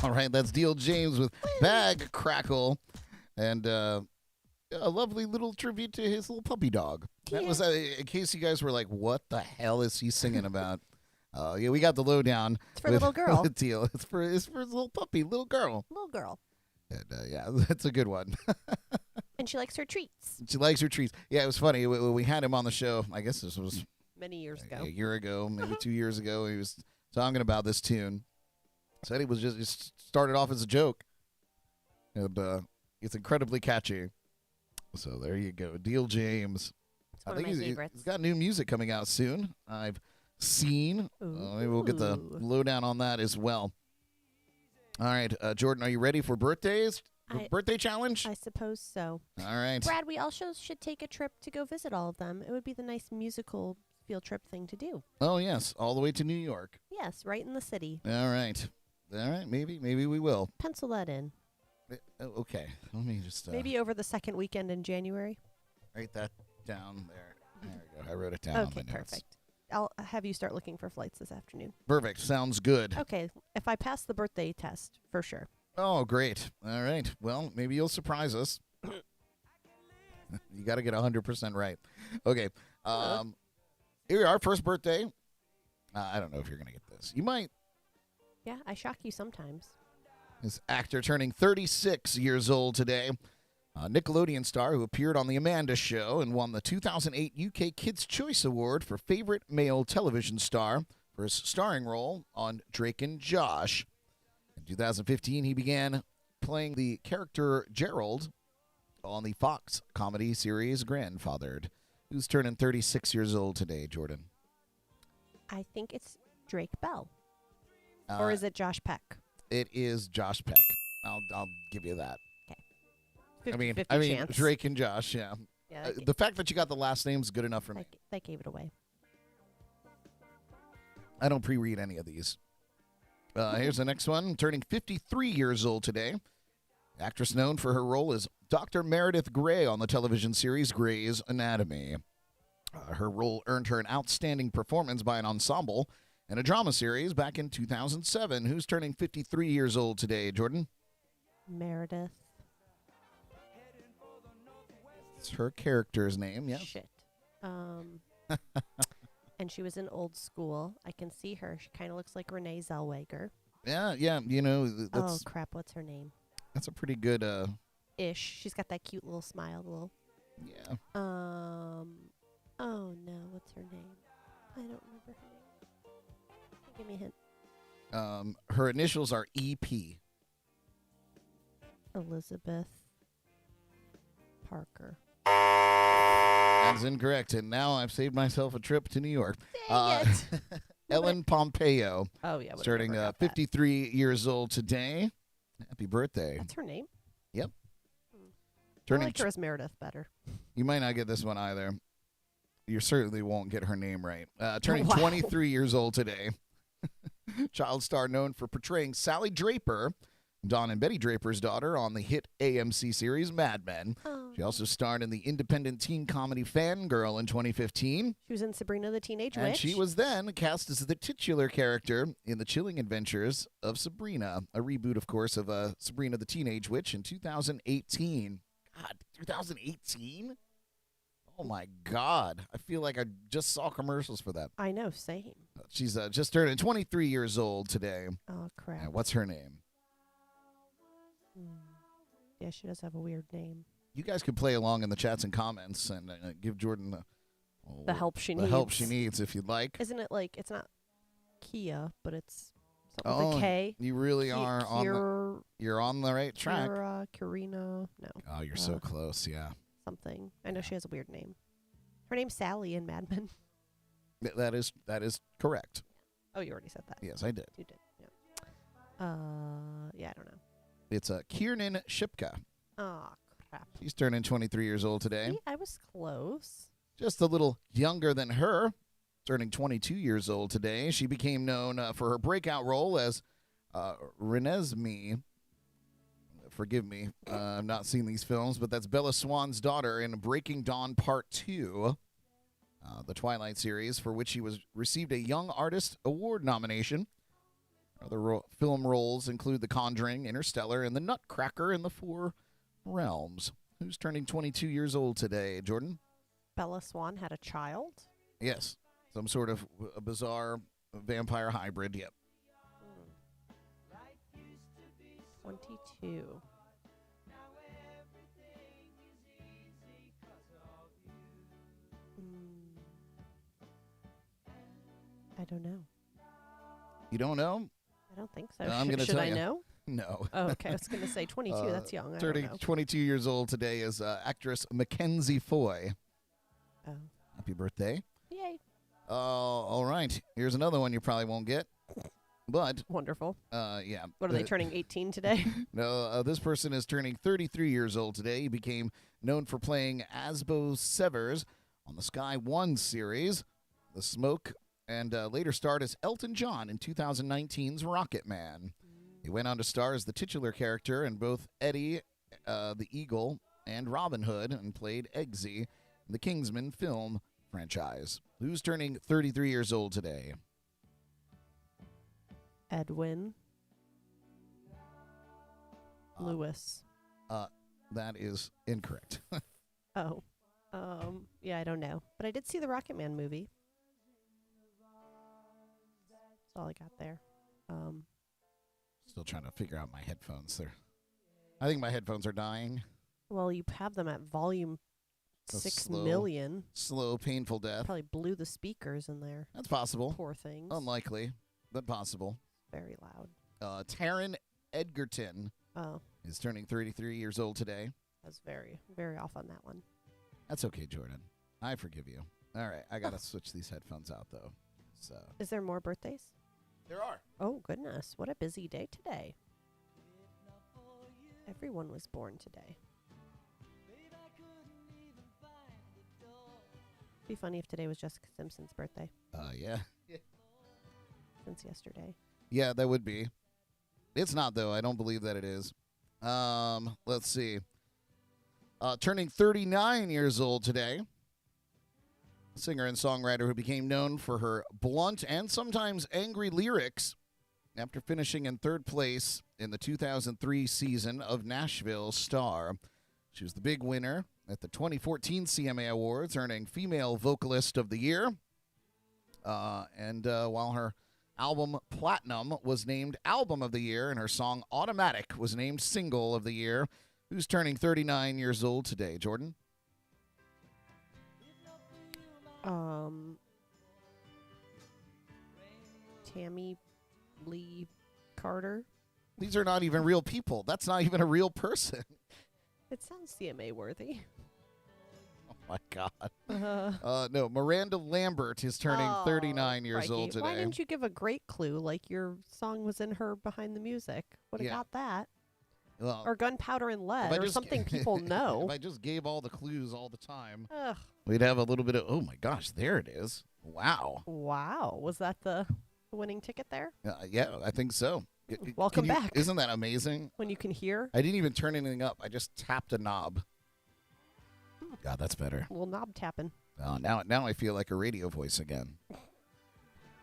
All right, that's Deal James with Bag Crackle. And a lovely little tribute to his little puppy dog. That was, in case you guys were like, what the hell is he singing about? Yeah, we got the lowdown. It's for the little girl. With Teal. It's for his little puppy, little girl. Little girl. And yeah, that's a good one. And she likes her treats. She likes her treats. Yeah, it was funny. We had him on the show. I guess this was many years ago. A year ago, maybe 2 years ago. He was talking about this tune. Said it was just started off as a joke. And it's incredibly catchy. So there you go. Deal James. It's one of my favorites. He's got new music coming out soon. I've seen. Maybe we'll get the lowdown on that as well. All right, Jordan, are you ready for birthdays? Birthday challenge? I suppose so. All right. Brad, we also should take a trip to go visit all of them. It would be the nice musical field trip thing to do. Oh, yes, all the way to New York. Yes, right in the city. All right. Maybe we will. Pencil that in. Okay, let me just... maybe over the second weekend in January. Write that down there. There we go. I wrote it down Okay, on my notes. perfect. I'll have you start looking for flights this afternoon. Perfect. Sounds good. Okay, if I pass the birthday test, for sure. Oh, great. All right. Well, maybe you'll surprise us. You got to get 100% right. Okay. Here we are. First birthday. I don't know if you're going to get this. You might. Yeah, I shock you sometimes. This actor turning 36 years old today. A Nickelodeon star who appeared on The Amanda Show and won the 2008 UK Kids' Choice Award for Favorite Male Television Star for his starring role on Drake and Josh. In 2015, he began playing the character Gerald on the Fox comedy series Grandfathered. Who's turning 36 years old today, Jordan? I think it's Drake Bell. Or is it Josh Peck? It is Josh Peck. I'll give you that. 50-50 I mean, chance. Drake and Josh, yeah. The fact that you got the last name is good enough for me. That gave it away. I don't pre-read any of these. Here's the next one. Turning 53 years old today. Actress known for her role as Dr. Meredith Grey on the television series Grey's Anatomy. Her role earned her an outstanding performance by an ensemble in a drama series back in 2007. Who's turning 53 years old today, Jordan? Meredith. It's her character's name, yeah. Shit. And she was in Old School. I can see her. She kind of looks like Renee Zellweger. Yeah, you know. Oh, crap. What's her name? That's a pretty good... Ish. She's got that cute little smile. Yeah. Oh, no. What's her name? I don't remember her name. Give me a hint. Her initials are EP. Elizabeth Parker. That's incorrect, and now I've saved myself a trip to New York. Dang it. Ellen Pompeo. Oh, yeah. Starting 53 years old today. Happy birthday. That's her name? Yep. I like her as Meredith better. You might not get this one either. You certainly won't get her name right. Turning Wow. 23 years old today. Child star known for portraying Sally Draper, Dawn and Betty Draper's daughter, on the hit AMC series Mad Men. Oh. She also starred in the independent teen comedy Fangirl in 2015. She was in Sabrina the Teenage And Witch. she was then cast as the titular character in The Chilling Adventures of Sabrina, a reboot, of course, of Sabrina the Teenage Witch in 2018. God, 2018? Oh, my God. I feel like I just saw commercials for that. I know, same. She's just turning 23 years old today. Oh, crap. And what's her name? Yeah, she does have a weird name. You guys could play along in the chats and comments and give Jordan The help she needs. The help she needs, if you'd like. Isn't it like, it's not Kia, but it's something with a K? You really are you're on the right track. Kira, Karina, no. Oh, you're so close, yeah. Something. I know she has a weird name. Her name's Sally in Mad Men. That is correct. Oh, you already said that. Yes, I did. You did, yeah. Yeah, I don't know. It's Kiernan Shipka. Oh, crap. She's turning 23 years old today. See, I was close. Just a little younger than her, turning 22 years old today. She became known for her breakout role as Renesmee. Forgive me, I've not seen these films, but that's Bella Swan's daughter in Breaking Dawn Part 2, the Twilight series, for which she received a Young Artist Award nomination. Other film roles include The Conjuring, Interstellar, and The Nutcracker in the Four Realms. Who's turning 22 years old today, Jordan? Bella Swan had a child. Yes. Some sort of a bizarre vampire hybrid, yep. 22. I don't know. You don't know? I don't think so. I'm gonna Should tell I you. know? No. Oh, okay. I was going to say 22. That's young. I don't Turning know. 22 years old today is actress Mackenzie Foy. Oh. Happy birthday. Yay. All right. Here's another one you probably won't get. But, Wonderful. yeah. What are they turning 18 today? No, this person is turning 33 years old today. He became known for playing Asbo Severs on the Sky One series, The Smoke, and later starred as Elton John in 2019's Rocket Man. He went on to star as the titular character in both Eddie the Eagle and Robin Hood and played Eggsy in the Kingsman film franchise. Who's turning 33 years old today? Edwin Lewis. That is incorrect. Oh. Yeah, I don't know. But I did see the Rocket Man movie. That's all I got there. Still trying to figure out my headphones there. I think my headphones are dying. Well, you have them at volume A 6 slow- million. Slow, painful death. Probably blew the speakers in there. That's possible. Poor things. Unlikely, but possible. Very loud. Taryn Edgerton Oh, is turning 33 years old today. I was very, very off on that one. That's okay, Jordan. I forgive you. All right, I got to switch these headphones out, though. So Is there more birthdays? there are. Oh, goodness. What a busy day today. Everyone was born today. Be funny if today was Jessica Simpson's birthday, Yeah. since yesterday. Yeah, that would be. It's not, though. I don't believe that it is. Let's see. Turning 39 years old today. Singer and songwriter who became known for her blunt and sometimes angry lyrics after finishing in third place in the 2003 season of Nashville Star. She was the big winner at the 2014 CMA Awards, earning Female Vocalist of the Year. And while her album Platinum was named Album of the Year and her song Automatic was named Single of the Year. Who's turning 39 years old today, Jordan? Tammy Lee Carter. These are not even real people. That's not even a real person. It sounds CMA worthy. Oh, my God. No, Miranda Lambert is turning 39 years old today. Why didn't you give a great clue like your song was in her Behind the Music? Would have Yeah. got that. Well, Or Gunpowder and if Lead I or just- something people know. If I just gave all the clues all the time, Ugh. we'd have a little bit of, oh, my gosh, there it is. Wow. Wow. Was that the winning ticket there? Yeah, I think so. Welcome Can you- back. Isn't that amazing? When you can hear I didn't even turn anything up. I just tapped a knob. God, that's better. a little knob tapping. Now I feel like a radio voice again.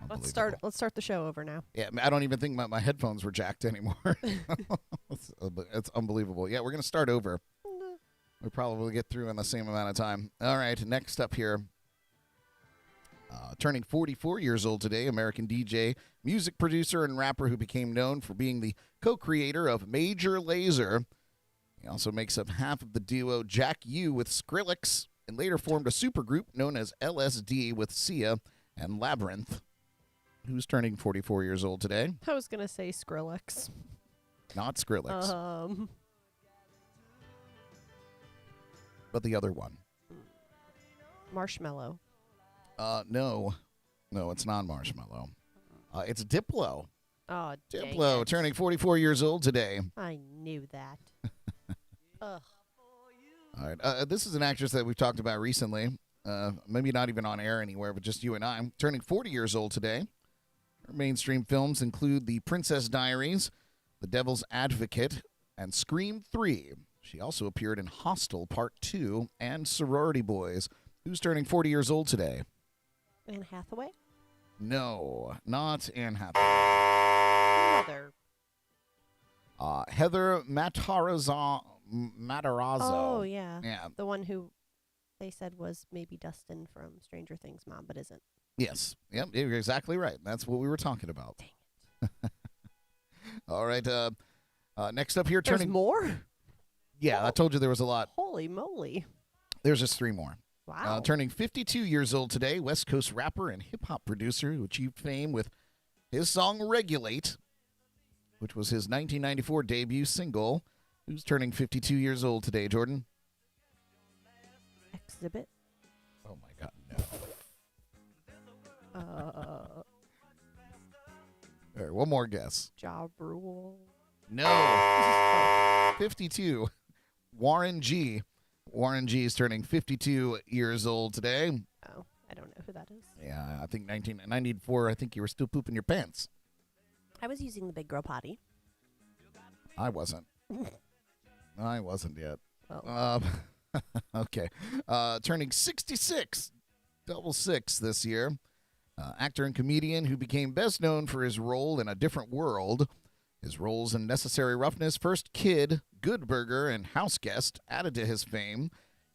Let's start the show over now. Yeah, I don't even think my headphones were jacked anymore. It's unbelievable. Yeah, we're going to start over. We'll probably get through in the same amount of time. All right, next up here. Turning 44 years old today, American DJ, music producer, and rapper who became known for being the co-creator of Major Lazer. He also makes up half of the duo Jack U with Skrillex and later formed a supergroup known as LSD with Sia and Labyrinth. Who's turning 44 years old today? I was going to say Skrillex. Not Skrillex, but the other one. Marshmallow. No, it's not Marshmallow. It's Diplo. Oh, dang Diplo it. turning 44 years old today. I knew that. Ugh. All right. This is an actress that we've talked about recently. Maybe not even on air anywhere, but just you and I. Turning 40 years old today. Her mainstream films include The Princess Diaries, The Devil's Advocate, and Scream 3. She also appeared in Hostel Part 2 and Sorority Boys. Who's turning 40 years old today? Anne Hathaway? No, not Anne Hathaway. Heather Matarazzo. Oh, yeah. Yeah. The one who they said was maybe Dustin from Stranger Things mom, but isn't. Yes. Yep, you're exactly right. That's what we were talking about. Dang it. All right. Next up here, There's turning. more? Yeah, I told you there was a lot. Holy moly. There's just 3 more. Wow. Turning 52 years old today, West Coast rapper and hip-hop producer who achieved fame with his song Regulate, which was his 1994 debut single. Who's turning 52 years old today, Jordan? Exhibit. Oh, my God, no. All right, one more guess. Ja Rule. No. 52. Warren G. Warren G is turning 52 years old today. Oh, I don't know who that is. Yeah, I think 1994, I think you were still pooping your pants. I was using the big girl potty. I wasn't. I wasn't yet. Well, Okay. Turning 66, double six this year. Actor and comedian who became best known for his role in A Different World. His roles in Necessary Roughness, First Kid, Good Burger, and House Guest added to his fame.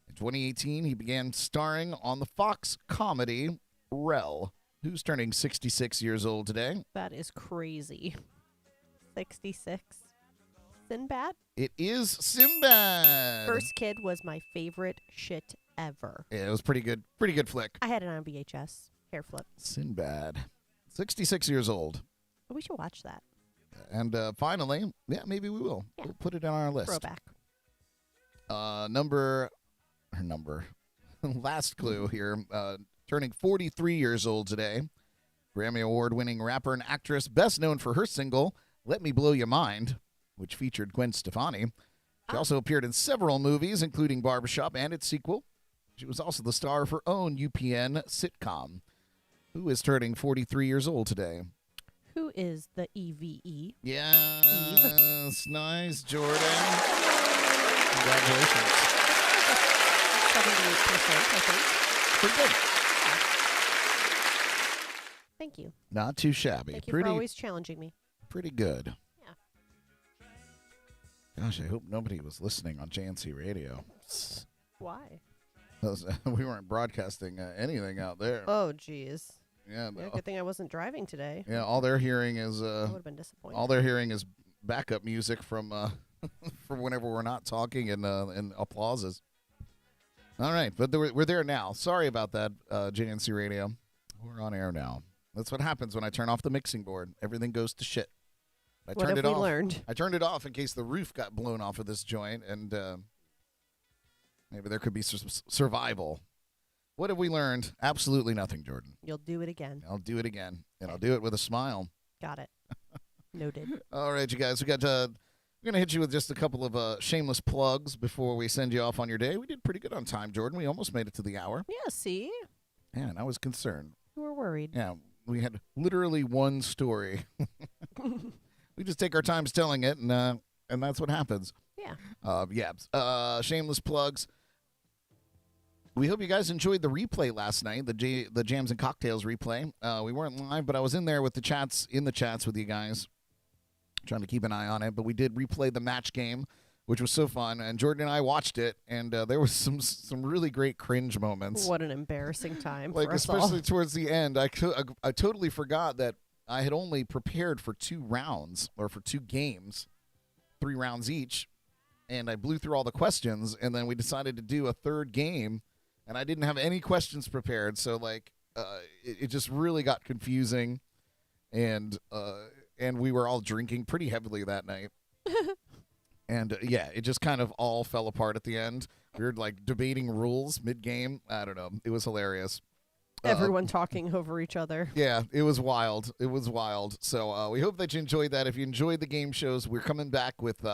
In 2018, he began starring on the Fox comedy Rel, who's turning 66 years old today. that is crazy. 66. Sinbad? It is Sinbad. First Kid was my favorite shit ever. Yeah, it was pretty good. Pretty good flick. I had it on VHS. Hair flip. Sinbad. 66 years old. Oh, we should watch that. And finally, yeah, maybe we will. Yeah. We'll put it on our list. Throwback. Number. Last clue here. Turning 43 years old today. Grammy Award-winning rapper and actress, best known for her single, Let Me Blow Your Mind, which featured Gwen Stefani. She also appeared in several movies, including Barbershop and its sequel. She was also the star of her own UPN sitcom. Who is turning 43 years old today? Who is the EVE? Yes, nice, Jordan. Congratulations. 78%, I think. Pretty good. Thank you. Not too shabby. Thank you Pretty, for always challenging me. pretty good. Yeah. Gosh, I hope nobody was listening on JNC Radio. Why? 'Cause, we weren't broadcasting anything out there. Oh, jeez. Yeah, Yeah, good thing I wasn't driving today. yeah. All they're hearing is I would have been disappointed. all they're hearing is backup music from from whenever we're not talking and applauses. All right, but we're there now. Sorry about that, JNC Radio. We're on air now. That's what happens when I turn off the mixing board. Everything goes to shit. I What turned have it we off. learned? I turned it off in case the roof got blown off of this joint, and maybe there could be survival. What have we learned? Absolutely nothing, Jordan. You'll do it again. I'll do it again, and I'll do it with a smile. Got it. Noted. All right, you guys. We're gonna hit you with just a couple of shameless plugs before we send you off on your day. We did pretty good on time, Jordan. We almost made it to the hour. Yeah, see? Yeah, and I was concerned. You were worried. Yeah, we had literally one story. We just take our times telling it, and that's what happens. Yeah. Shameless plugs. We hope you guys enjoyed the replay last night, the Jams and Cocktails replay. We weren't live, but I was in there with the chats with you guys, trying to keep an eye on it. But we did replay the match game, which was so fun. And Jordan and I watched it, and there was some really great cringe moments. What an embarrassing time Like, for us especially all. towards the end, I totally forgot that I had only prepared for 2 rounds, or for 2 games, 3 rounds each, and I blew through all the questions, and then we decided to do a third game, and I didn't have any questions prepared, so it just really got confusing, and we were all drinking pretty heavily that night. And it just kind of all fell apart at the end. We were debating rules mid-game. I don't know. It was hilarious. Everyone talking over each other. Yeah, it was wild. It was wild. So we hope that you enjoyed that. If you enjoyed the game shows, we're coming back with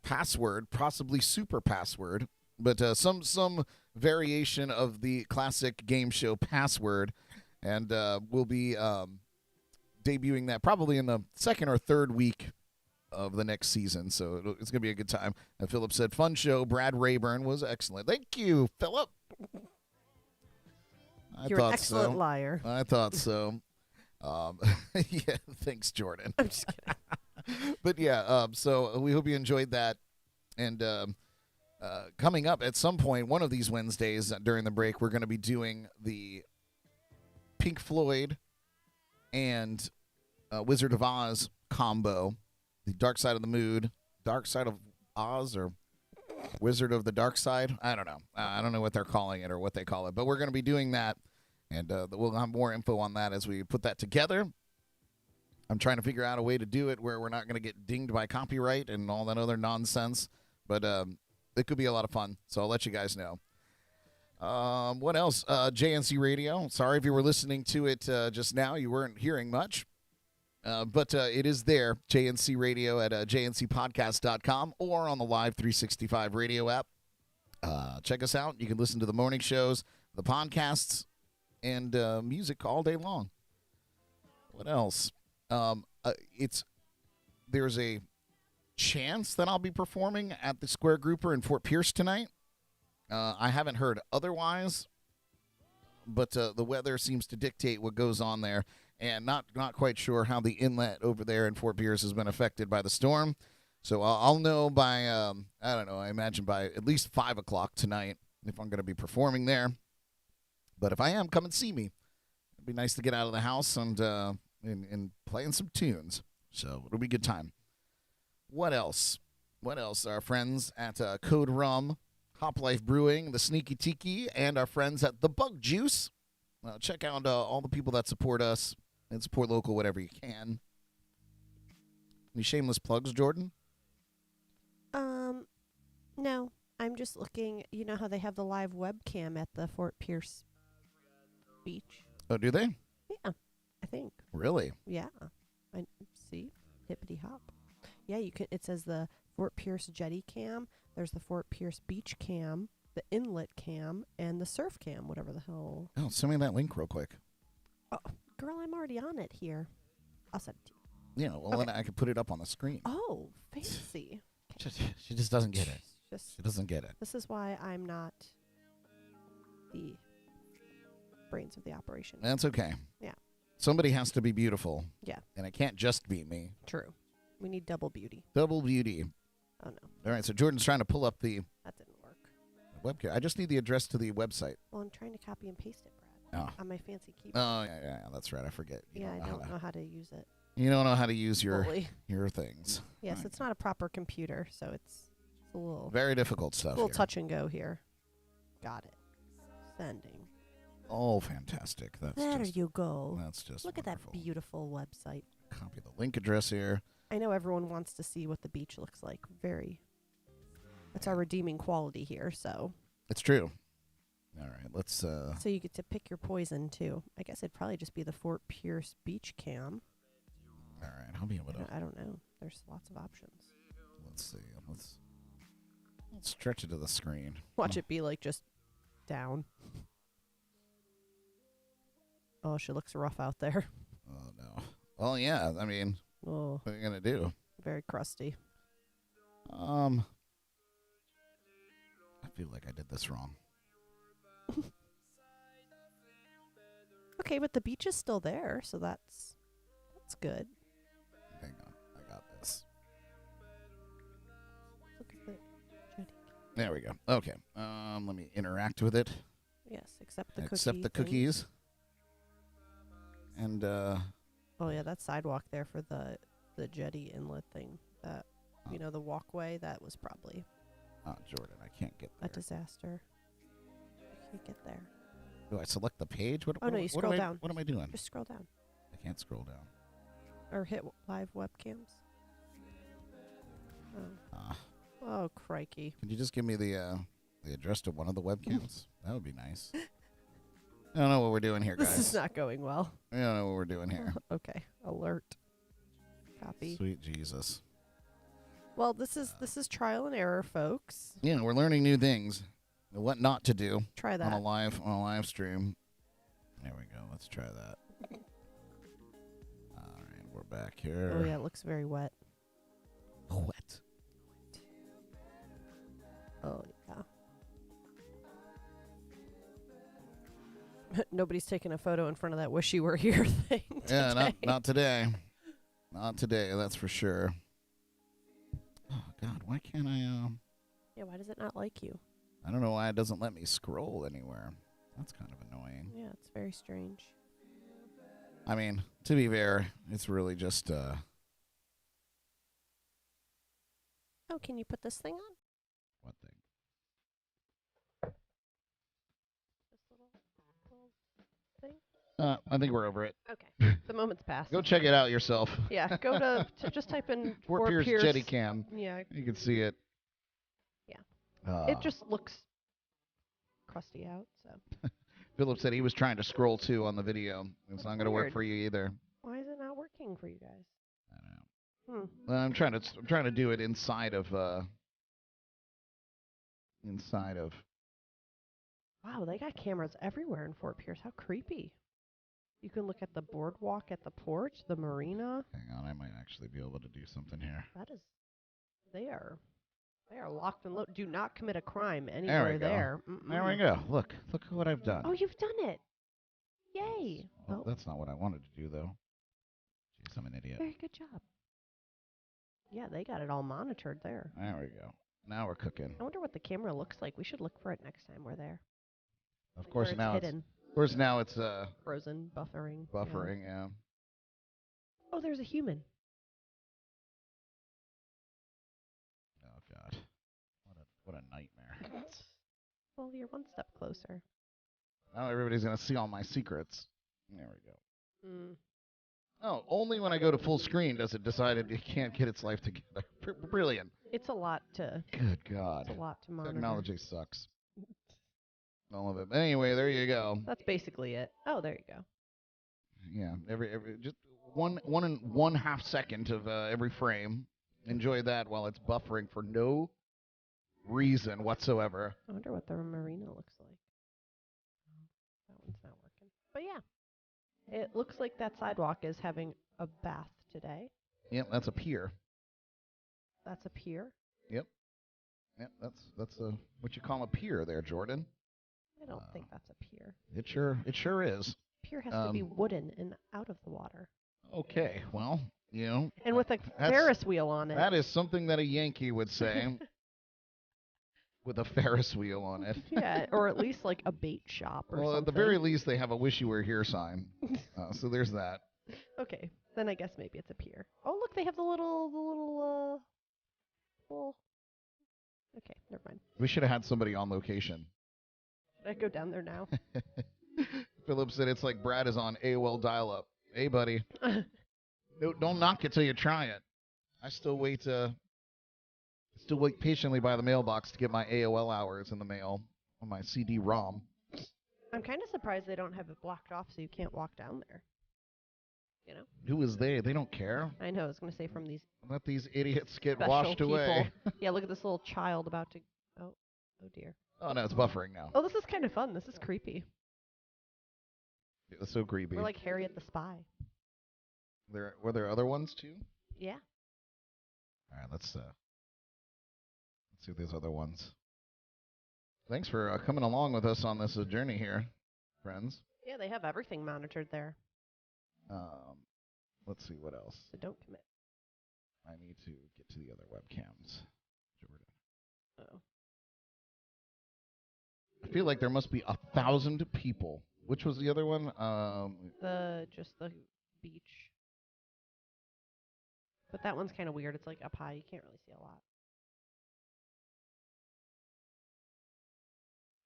Password, possibly Super Password, but some variation of the classic game show Password, and we'll be debuting that probably in the 2nd or 3rd week of the next season. So it's going to be a good time. And Philip said, fun show. Brad Rayburn was excellent. Thank you, Philip. You're an excellent liar. I thought so. Yeah, thanks, Jordan. I'm just kidding. But yeah, so we hope you enjoyed that. And coming up at some point, one of these Wednesdays during the break, we're going to be doing the Pink Floyd and Wizard of Oz combo, the Dark Side of the Moon, Dark Side of Oz, or Wizard of the Dark Side. I don't know. I don't know what they're calling it or what they call it, but we're going to be doing that, and we'll have more info on that as we put that together. I'm trying to figure out a way to do it where we're not going to get dinged by copyright and all that other nonsense, but it could be a lot of fun, so I'll let you guys know. What else? JNC Radio. Sorry if you were listening to it just now. You weren't hearing much. But it is there, JNC Radio at jncpodcast.com or on the Live365 Radio App. Check us out. You can listen to the morning shows, the podcasts, and music all day long. What else? There's a chance that I'll be performing at the Square Grouper in Fort Pierce tonight. I haven't heard otherwise, but the weather seems to dictate what goes on there. And not quite sure how the inlet over there in Fort Pierce has been affected by the storm. So I'll know by, I don't know, I imagine by at least 5 o'clock tonight if I'm going to be performing there. But if I am, come and see me. It'd be nice to get out of the house and playing some tunes. So it'll be a good time. What else? Our friends at Code Rum, Hop Life Brewing, the Sneaky Tiki, and our friends at The Bug Juice. Check out all the people that support us and support local whatever you can. Any shameless plugs, Jordan? No. I'm just looking. You know how they have the live webcam at the Fort Pierce beach? Oh, do they? Yeah, I think. Really? Yeah. I see. Hippity hop. Yeah, you can. It says the Fort Pierce jetty cam. There's the Fort Pierce beach cam, the inlet cam, and the surf cam, whatever the hell. Oh, send me that link real quick. Oh, girl, I'm already on it here. I'll send it to you. Yeah, well, then I can put it up on the screen. Oh, fancy. She just doesn't get it. Just She doesn't get it. This is why I'm not the brains of the operation. That's okay. Yeah. Somebody has to be beautiful. Yeah. And it can't just be me. True. We need double beauty. Double beauty. Oh, no. All right, so Jordan's trying to pull up the That didn't work. webcam. I just need the address to the website. Well, I'm trying to copy and paste it, Brad. Oh. On my fancy keyboard. Oh, yeah, that's right. I forget. You Yeah, I know don't know how to use it. You don't know how to use your fully. things. Yes, Right. it's not a proper computer, so it's a little Very difficult stuff here. touch and go here. Got it. Sending. Oh, fantastic. There you go. That's just Look wonderful. at that beautiful website. Copy the link address here. I know everyone wants to see what the beach looks like. That's our redeeming quality here, so. It's true. All right, let's... So you get to pick your poison, too. I guess it'd probably just be the Fort Pierce beach cam. All right, I'll be able to... I don't know. There's lots of options. Let's see. Let's stretch it to the screen. Watch it be like just down. Oh, she looks rough out there. Oh, no. Well, yeah, I mean, Oh, what are you going to do? very crusty. I feel like I did this wrong. Okay, but the beach is still there, so that's good. Hang on. I got this. Look at the jetty. There we go. Okay. Let me interact with it. Yes, except the Accept the thing. cookies. And, Oh yeah, that sidewalk there for the jetty inlet thing. That the walkway, that was probably oh, Jordan, I can't get there. a disaster. I can't get there. Do I select the page? What, Oh, no, you what scroll am I, down. What am I doing? Just scroll down. I can't scroll down. Or hit live webcams. Oh. Oh, crikey. Can you just give me the address to one of the webcams? That would be nice. I don't know what we're doing here, guys. This is not going well. I don't know what we're doing here. Okay. Alert. Copy. Sweet Jesus. Well, this is trial and error, folks. Yeah, we're learning new things. What not to do Try on that. a live stream. There we go. Let's try that. All right, we're back here. Oh yeah, it looks very wet. Wet. Oh yeah. Nobody's taking a photo in front of that "wish you were here" thing. Yeah, today. not today. Not today, that's for sure. God, why can't I, Yeah, why does it not like you? I don't know why it doesn't let me scroll anywhere. That's kind of annoying. Yeah, it's very strange. I mean, to be fair, it's really just, Oh, can you put this thing on? what thing? This little thing? I think we're over it. Okay. The moment's passed. Go check it out yourself. Yeah, go to just type in Fort Pierce Jetty Cam. Yeah. You can see it. Yeah. It just looks crusty out, so. Philip said he was trying to scroll too on the video. It's not going to work weird. for you either. Why is it not working for you guys? I don't know. Hmm. I'm trying to do it inside of Wow, they got cameras everywhere in Fort Pierce. How creepy. You can look at the boardwalk at the port, the marina. Hang on, I might actually be able to do something here. That is, they are locked and loaded. Do not commit a crime anywhere there. There we go. Look at what I've done. Oh, you've done it. Yay. Well, that's not what I wanted to do, though. Jeez, I'm an idiot. Very good job. Yeah, they got it all monitored there. There we go. Now we're cooking. I wonder what the camera looks like. We should look for it next time we're there. Of Like course, where now hidden. it's Frozen, buffering. buffering. Yeah. Oh, there's a human. Oh God, what a nightmare. Well, you're one step closer. Now everybody's gonna see all my secrets. There we go. Mm. Oh, only when I go to full screen does it decide it can't get its life together. Brilliant. It's a lot to. Good God. It's a lot to monitor. Technology sucks. All of it. Anyway, there you go. That's basically it. Oh, there you go. Yeah, every just one half second of every frame. Enjoy that while it's buffering for no reason whatsoever. I wonder what the marina looks like. That one's not working. But yeah, it looks like that sidewalk is having a bath today. Yep, that's a pier. That's a pier. Yep, that's a what you call a pier there, Jordan. I don't think that's a pier. It sure is. Pier has to be wooden and out of the water. Okay, well, you know. And with a Ferris wheel on it. That is something that a Yankee would say. With a Ferris wheel on it. Yeah, or at least like a bait shop or something. Well, at the very least, they have a "Wish You Were Here" sign. So there's that. Okay, then I guess maybe it's a pier. Oh, look, they have the little. Okay, never mind. We should have had somebody on location. Should I go down there now? Philip said it's like Brad is on AOL dial-up. Hey, buddy. No, don't knock it till you try it. I still wait patiently by the mailbox to get my AOL hours in the mail on my CD-ROM. I'm kind of surprised they don't have it blocked off so you can't walk down there. You know? Who is they? They don't care. I know. I was going to say from these Let these idiots get special washed people. away. Yeah, look at this little child about to. Oh dear. Oh, no, it's buffering now. Oh, this is kind of fun. This is creepy. It's so creepy. We're like Harriet the Spy. Were there other ones, too? Yeah. All right, let's see these other ones. Thanks for coming along with us on this journey here, friends. Yeah, they have everything monitored there. Let's see what else. So don't commit. I need to get to the other webcams, Jordan. Oh. I feel like there must be 1,000 people. Which was the other one? Just the beach. But that one's kind of weird. It's like up high. You can't really see a lot.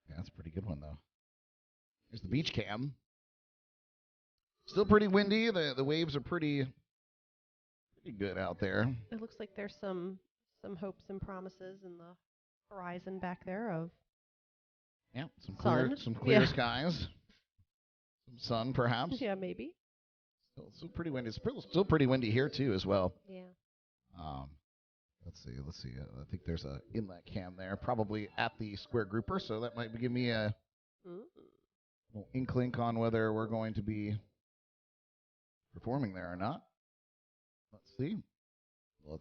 Yeah, that's a pretty good one, though. Here's the beach cam. Still pretty windy. The waves are pretty good out there. It looks like there's some hopes and promises in the horizon back there of Yeah, some sun. clear skies. Some sun, perhaps. Yeah, maybe. Still pretty windy. It's still pretty windy here, too, as well. Yeah. Let's see. I think there's a inlet cam there, probably at the square grouper, so that might give me a little inkling on whether we're going to be performing there or not. Let's see. There's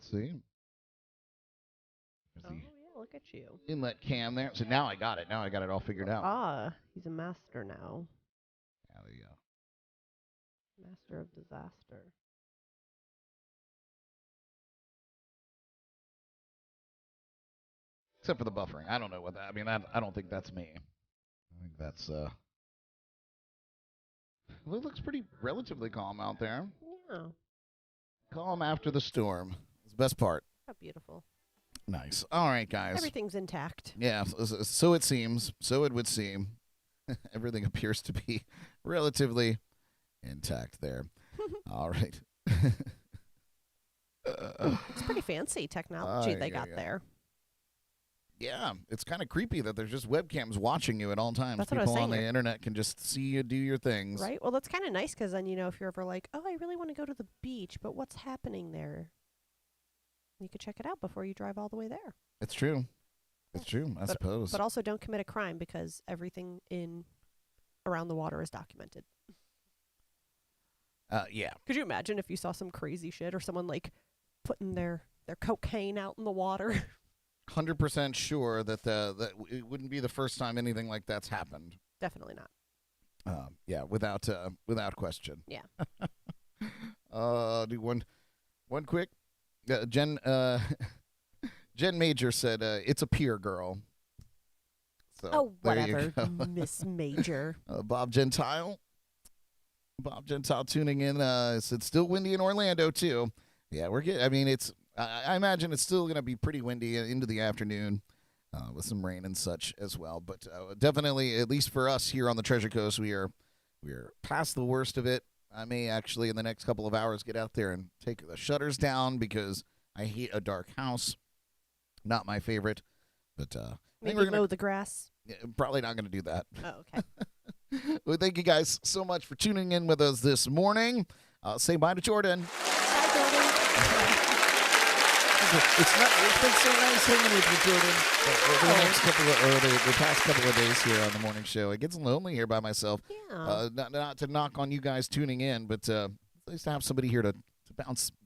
Oh, the yeah, look at you. inlet cam there. So now I got it. Now I got it all figured out. Ah, he's a master now. Yeah, there you go. Master of disaster. Except for the buffering. I don't know what that. I mean, I don't think that's me. I think that's. Well, it looks pretty relatively calm out there. Yeah. Calm after the storm. It's the best part. How beautiful. Nice. All right, guys. Everything's intact. Yeah, so it seems. So it would seem. Everything appears to be relatively intact there. All right. It's pretty fancy technology they got there. Yeah, it's kind of creepy that there's just webcams watching you at all times. That's what I was People on saying. the internet can just see you do your things. Right? Well, that's kind of nice because then, if you're ever like, oh, I really want to go to the beach, but what's happening there? You could check it out before you drive all the way there. It's true. It's true, I suppose. But also don't commit a crime because everything around the water is documented. Yeah. Could you imagine if you saw some crazy shit or someone like putting their cocaine out in the water? 100% sure that that it wouldn't be the first time anything like that's happened. Definitely not. Yeah, without question. Yeah. Do one quick. Jen Major said it's a pier girl. So Oh, there you whatever, go. Miss Major. Bob Gentile tuning in. It's still windy in Orlando too. Yeah, we're getting. I mean, it's. I imagine it's still going to be pretty windy into the afternoon, with some rain and such as well. But definitely, at least for us here on the Treasure Coast, we are past the worst of it. I may actually in the next couple of hours get out there and take the shutters down because I hate a dark house. Not my favorite. But I think Maybe we're gonna mow the grass. Yeah, probably not going to do that. Oh, okay. Well, thank you guys so much for tuning in with us this morning. Say bye to Jordan. Bye, Jordan. It's been so nice hanging with you, Jordan. The past couple of days here on the morning show. It gets lonely here by myself. Yeah. Not to knock on you guys tuning in, but it's nice to have somebody here to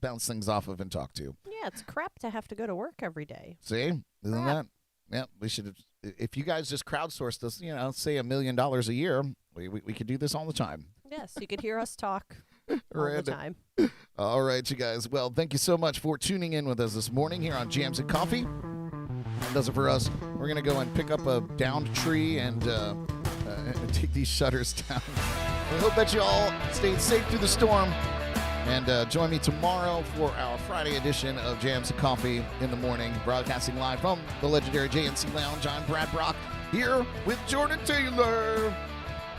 bounce things off of and talk to. Yeah, it's crap to have to go to work every day. See, isn't that? Yeah, we should have. If you guys just crowdsourced us, say $1 million a year, we could do this all the time. Yes, you could hear us talk all the time. All right, you guys. Well, thank you so much for tuning in with us this morning here on Jams and Coffee. That does it for us. We're going to go and pick up a downed tree and take these shutters down. We hope that you all stayed safe through the storm. And join me tomorrow for our Friday edition of Jams and Coffee in the morning, broadcasting live from the legendary JNC Lounge. I'm Brad Brock here with Jordan Taylor.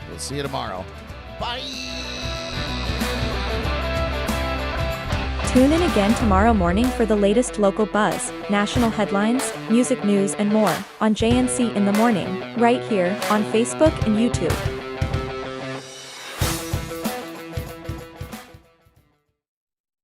We'll see you tomorrow. Bye. Tune in again tomorrow morning for the latest local buzz, national headlines, music news, and more on JNC in the Morning, right here on Facebook and YouTube.